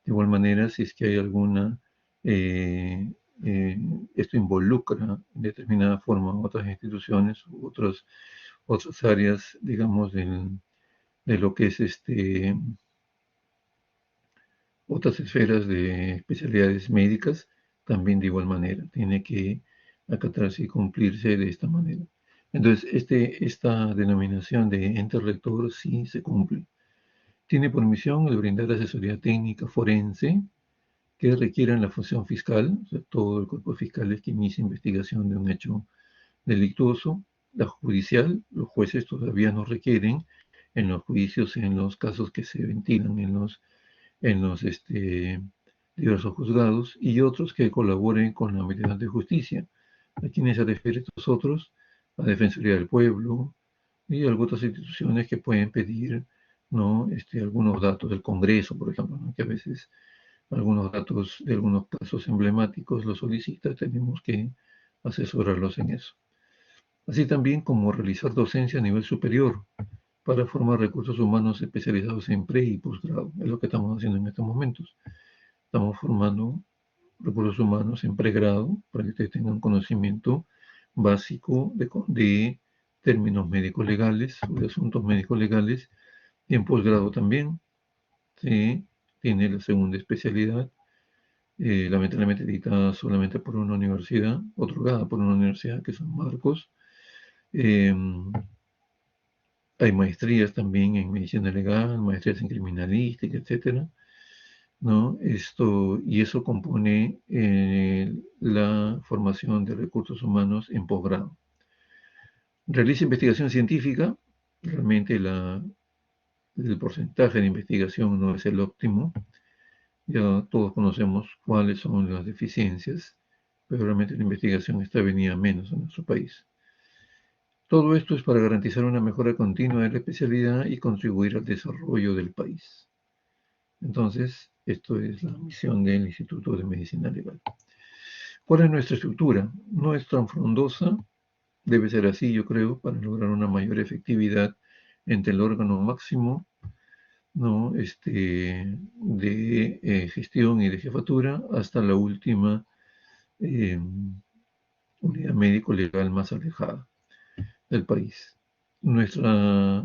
De igual manera, si es que hay alguna, eh, eh, esto involucra de determinada forma otras instituciones u otras áreas, digamos, de lo que es otras esferas de especialidades médicas, también de igual manera, tiene que acatarse y cumplirse de esta manera. Entonces, esta denominación de ente rector sí se cumple. Tiene por misión el brindar asesoría técnica forense que requieran la función fiscal, o sea, todo el cuerpo fiscal es que inicia investigación de un hecho delictuoso, la judicial, los jueces todavía no requieren en los juicios, en los casos que se ventilan en los diversos juzgados, y otros que colaboren con la Administración de Justicia. ¿A quiénes se refiere estos otros? La Defensoría del Pueblo y algunas otras instituciones que pueden pedir, ¿no? Algunos datos del Congreso, por ejemplo, ¿no? Que a veces algunos datos de algunos casos emblemáticos los solicita, tenemos que asesorarlos en eso. Así también como realizar docencia a nivel superior para formar recursos humanos especializados en pre y posgrado. Es lo que estamos haciendo en estos momentos. Estamos formando recursos humanos en pregrado para que ustedes tengan conocimiento básico de términos médicos legales o de asuntos médicos legales y en posgrado también. Se tiene la segunda especialidad, lamentablemente dictada solamente por una universidad, otorgada por una universidad que son Marcos. Eh, Hay maestrías también en medicina legal, maestrías en criminalística, etcétera, ¿no? Y eso compone la formación de recursos humanos en posgrado. Realiza investigación científica, realmente el porcentaje de investigación no es el óptimo, ya todos conocemos cuáles son las deficiencias, pero realmente la investigación está venida menos en nuestro país. Todo esto es para garantizar una mejora continua de la especialidad y contribuir al desarrollo del país. Entonces, esto es la misión del Instituto de Medicina Legal. ¿Cuál es nuestra estructura? No es tan frondosa, debe ser así, yo creo, para lograr una mayor efectividad entre el órgano máximo, ¿no? De gestión y de jefatura hasta la última eh, unidad médico-legal más alejada del país. Nuestra,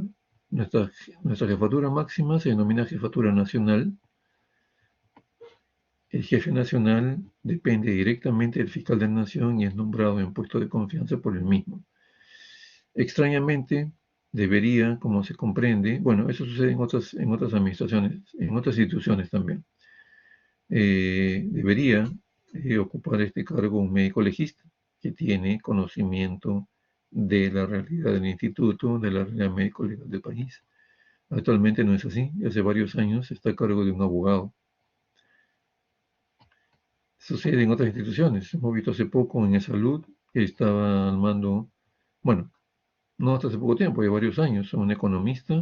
nuestra jefatura máxima se denomina jefatura nacional. El jefe nacional depende directamente del fiscal de la nación y es nombrado en puesto de confianza por el mismo. Extrañamente, debería, como se comprende, bueno, eso sucede en otras administraciones, en otras instituciones también, debería ocupar este cargo un médico legista que tiene conocimiento de la realidad del instituto, de la realidad médico-legal del país. Actualmente no es así, y hace varios años está a cargo de un abogado. Sucede en otras instituciones. Hemos visto hace poco en salud que estaba al mando, bueno, no hasta hace poco tiempo, ya varios años, un economista,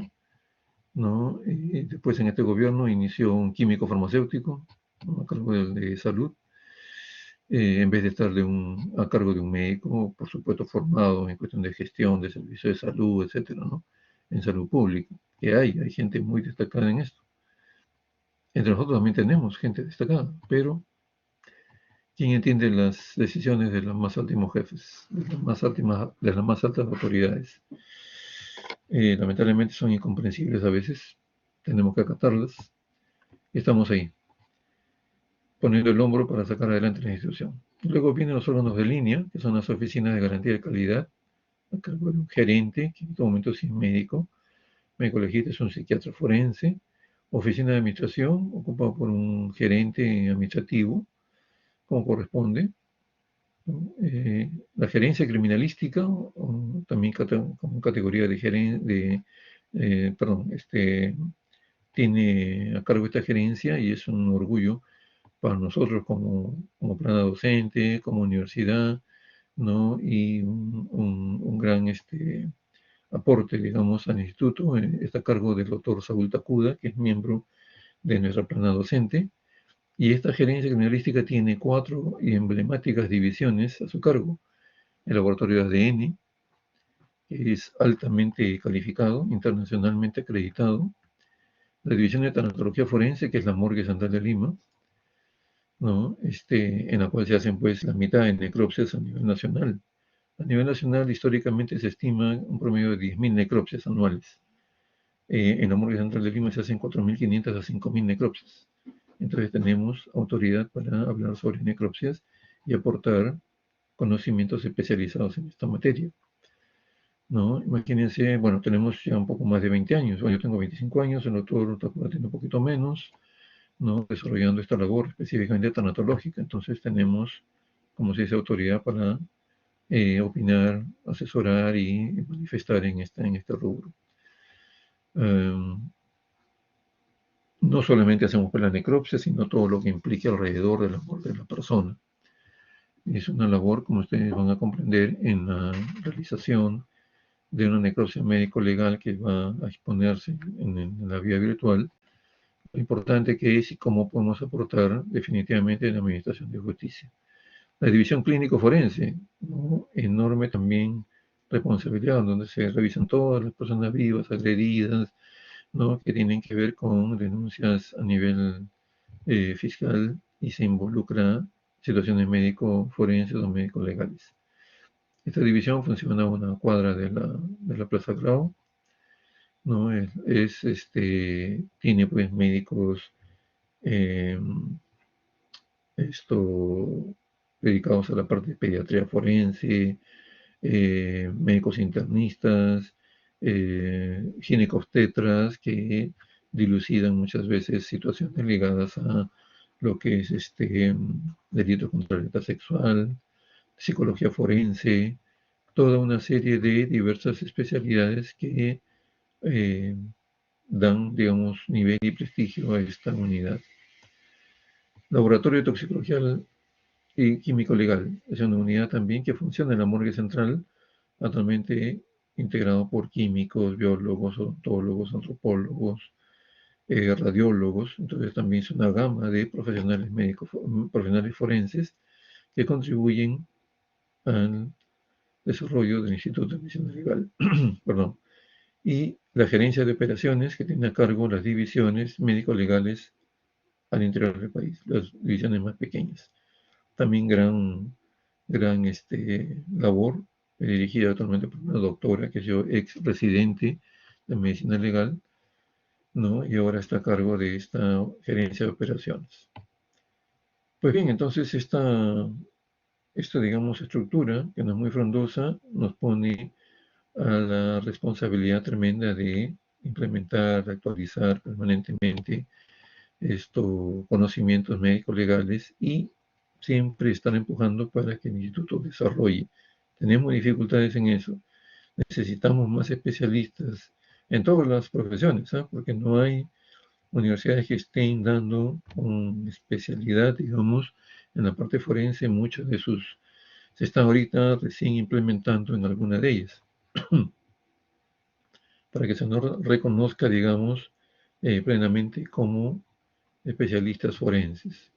¿no? Y después en este gobierno inició un químico farmacéutico, ¿no? A cargo de salud, en vez de estar a cargo de un médico, por supuesto, formado en cuestión de gestión de servicios de salud, etcétera, ¿no? En salud pública, que hay gente muy destacada en esto. Entre nosotros también tenemos gente destacada, pero ¿quién entiende las decisiones de los más altos jefes, de las más altas autoridades? Lamentablemente son incomprensibles a veces, tenemos que acatarlas y estamos ahí. poniendo el hombro para sacar adelante la institución. Luego vienen los órganos de línea, que son las oficinas de garantía de calidad, a cargo de un gerente, que en este momento sí es médico. Médico legista es un psiquiatra forense. Oficina de administración, ocupado por un gerente administrativo, como corresponde, ¿no? La gerencia criminalística, también como categoría de gerente, perdón, tiene a cargo esta gerencia y es un orgullo para nosotros como plana docente, como universidad, ¿no? Y un gran aporte, digamos, al instituto. Está a cargo del doctor Saúl Takuda, que es miembro de nuestra plana docente. Y esta gerencia criminalística tiene 4 emblemáticas divisiones a su cargo. El laboratorio de ADN, que es altamente calificado, internacionalmente acreditado. La división de tanatología forense, que es la Morgue Central de Lima, ¿no? En la cual se hacen pues la mitad de necropsias a nivel nacional. A nivel nacional, históricamente se estima un promedio de 10.000 necropsias anuales. En la Morgue Central de Lima se hacen 4.500 a 5.000 necropsias. Entonces tenemos autoridad para hablar sobre necropsias y aportar conocimientos especializados en esta materia, ¿no? Imagínense, bueno, tenemos ya un poco más de 20 años. Bueno, yo tengo 25 años, el doctor Takura tiene un poquito menos, ¿no? Desarrollando esta labor específicamente tanatológica. Entonces tenemos, como se dice, autoridad para opinar, asesorar y manifestar en este rubro. No solamente hacemos pues la necropsia, sino todo lo que implique alrededor de la muerte de la persona. Es una labor, como ustedes van a comprender, en la realización de una necropsia médico-legal que va a exponerse en la vía virtual. Lo importante que es y cómo podemos aportar definitivamente en la administración de justicia. La división clínico-forense, ¿no? Enorme también responsabilidad, donde se revisan todas las personas vivas, agredidas, ¿no? Que tienen que ver con denuncias a nivel fiscal y se involucra situaciones médico-forenses o médico-legales. Esta división funciona a una cuadra de la Plaza Grau, ¿no? Tiene pues médicos eh, esto, dedicados a la parte de pediatría forense, médicos internistas, ginecobstetras que dilucidan muchas veces situaciones ligadas a lo que es delito contra la libertad sexual, psicología forense, toda una serie de diversas especialidades que eh, dan, digamos, nivel y prestigio a esta unidad. Laboratorio de toxicología y químico legal. Es una unidad también que funciona en la morgue central, actualmente integrado por químicos, biólogos, odontólogos, antropólogos, radiólogos. Entonces también es una gama de profesionales médicos, profesionales forenses que contribuyen al desarrollo del Instituto de Medicina Legal. Perdón. Y la gerencia de operaciones que tiene a cargo las divisiones médico-legales al interior del país, las divisiones más pequeñas. También gran labor, dirigida actualmente por una doctora que es yo, ex residente de medicina legal, ¿no? Y ahora está a cargo de esta gerencia de operaciones. Pues bien, entonces esta, digamos, estructura, que no es muy frondosa, nos pone a la responsabilidad tremenda de implementar, actualizar permanentemente estos conocimientos médicos legales y siempre estar empujando para que el instituto desarrolle. Tenemos dificultades en eso. Necesitamos más especialistas en todas las profesiones, ¿eh? Porque no hay universidades que estén dando una especialidad, digamos, en la parte forense. Muchas de sus se están ahorita recién implementando en alguna de ellas, para que se nos reconozca, digamos, plenamente como especialistas forenses.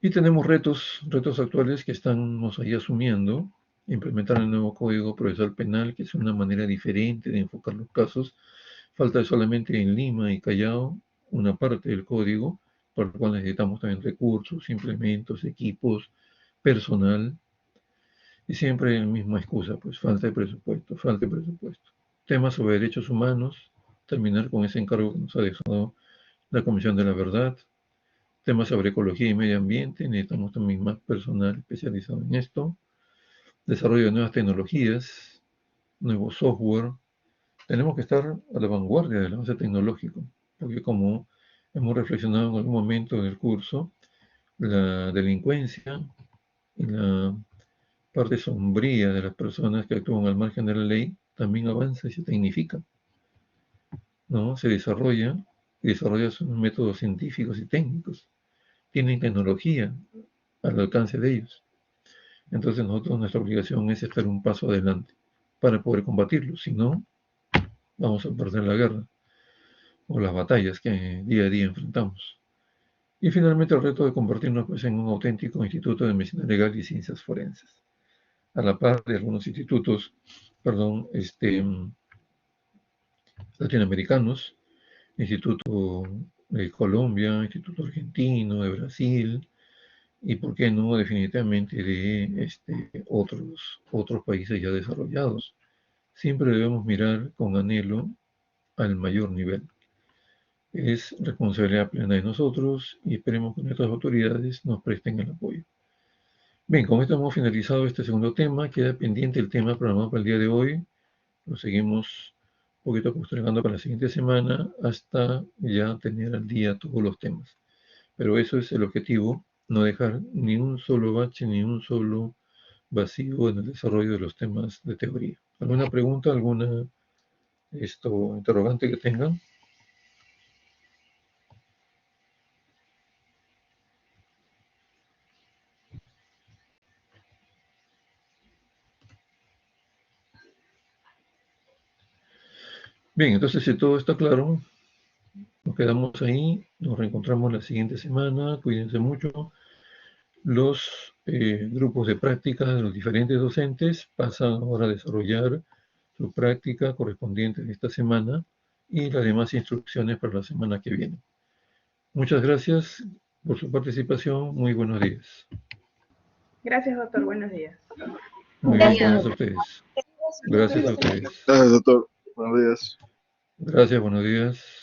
Y tenemos retos actuales que estamos ahí asumiendo, implementar el nuevo Código Procesal Penal, que es una manera diferente de enfocar los casos. Falta solamente en Lima y Callao una parte del código, por lo cual necesitamos también recursos, implementos, equipos, personal, y siempre la misma excusa, pues falta de presupuesto, falta de presupuesto. Temas sobre derechos humanos, terminar con ese encargo que nos ha dejado la Comisión de la Verdad, temas sobre ecología y medio ambiente, necesitamos también más personal especializado en esto. Desarrollo de nuevas tecnologías, nuevo software. Tenemos que estar a la vanguardia del avance tecnológico, porque como hemos reflexionado en algún momento en el curso, la delincuencia y la parte sombría de las personas que actúan al margen de la ley también avanza y se tecnifica, ¿no? Se desarrolla sus métodos científicos y técnicos, tienen tecnología al alcance de ellos. Entonces nosotros, nuestra obligación es estar un paso adelante para poder combatirlo, si no, vamos a perder la guerra o las batallas que día a día enfrentamos. Y finalmente el reto de convertirnos pues, en un auténtico instituto de medicina legal y ciencias forenses, a la par de algunos institutos, latinoamericanos, Instituto de Colombia, Instituto Argentino, de Brasil, y por qué no definitivamente de otros países ya desarrollados. Siempre debemos mirar con anhelo al mayor nivel. Es responsabilidad plena de nosotros y esperemos que nuestras autoridades nos presten el apoyo. Bien, con esto hemos finalizado este segundo tema. Queda pendiente el tema programado para el día de hoy. Lo seguimos un poquito postergando para la siguiente semana hasta ya tener al día todos los temas. Pero eso es el objetivo, no dejar ni un solo bache, ni un solo vacío en el desarrollo de los temas de teoría. ¿Alguna pregunta, alguna interrogante que tengan? Bien, entonces si todo está claro, nos quedamos ahí, nos reencontramos la siguiente semana, cuídense mucho. Los grupos de práctica de los diferentes docentes pasan ahora a desarrollar su práctica correspondiente de esta semana y las demás instrucciones para la semana que viene. Muchas gracias por su participación. Muy buenos días. Gracias, doctor. Buenos días. Muy bien, gracias a ustedes. Gracias a ustedes. Gracias, doctor. Buenos días. Gracias, buenos días.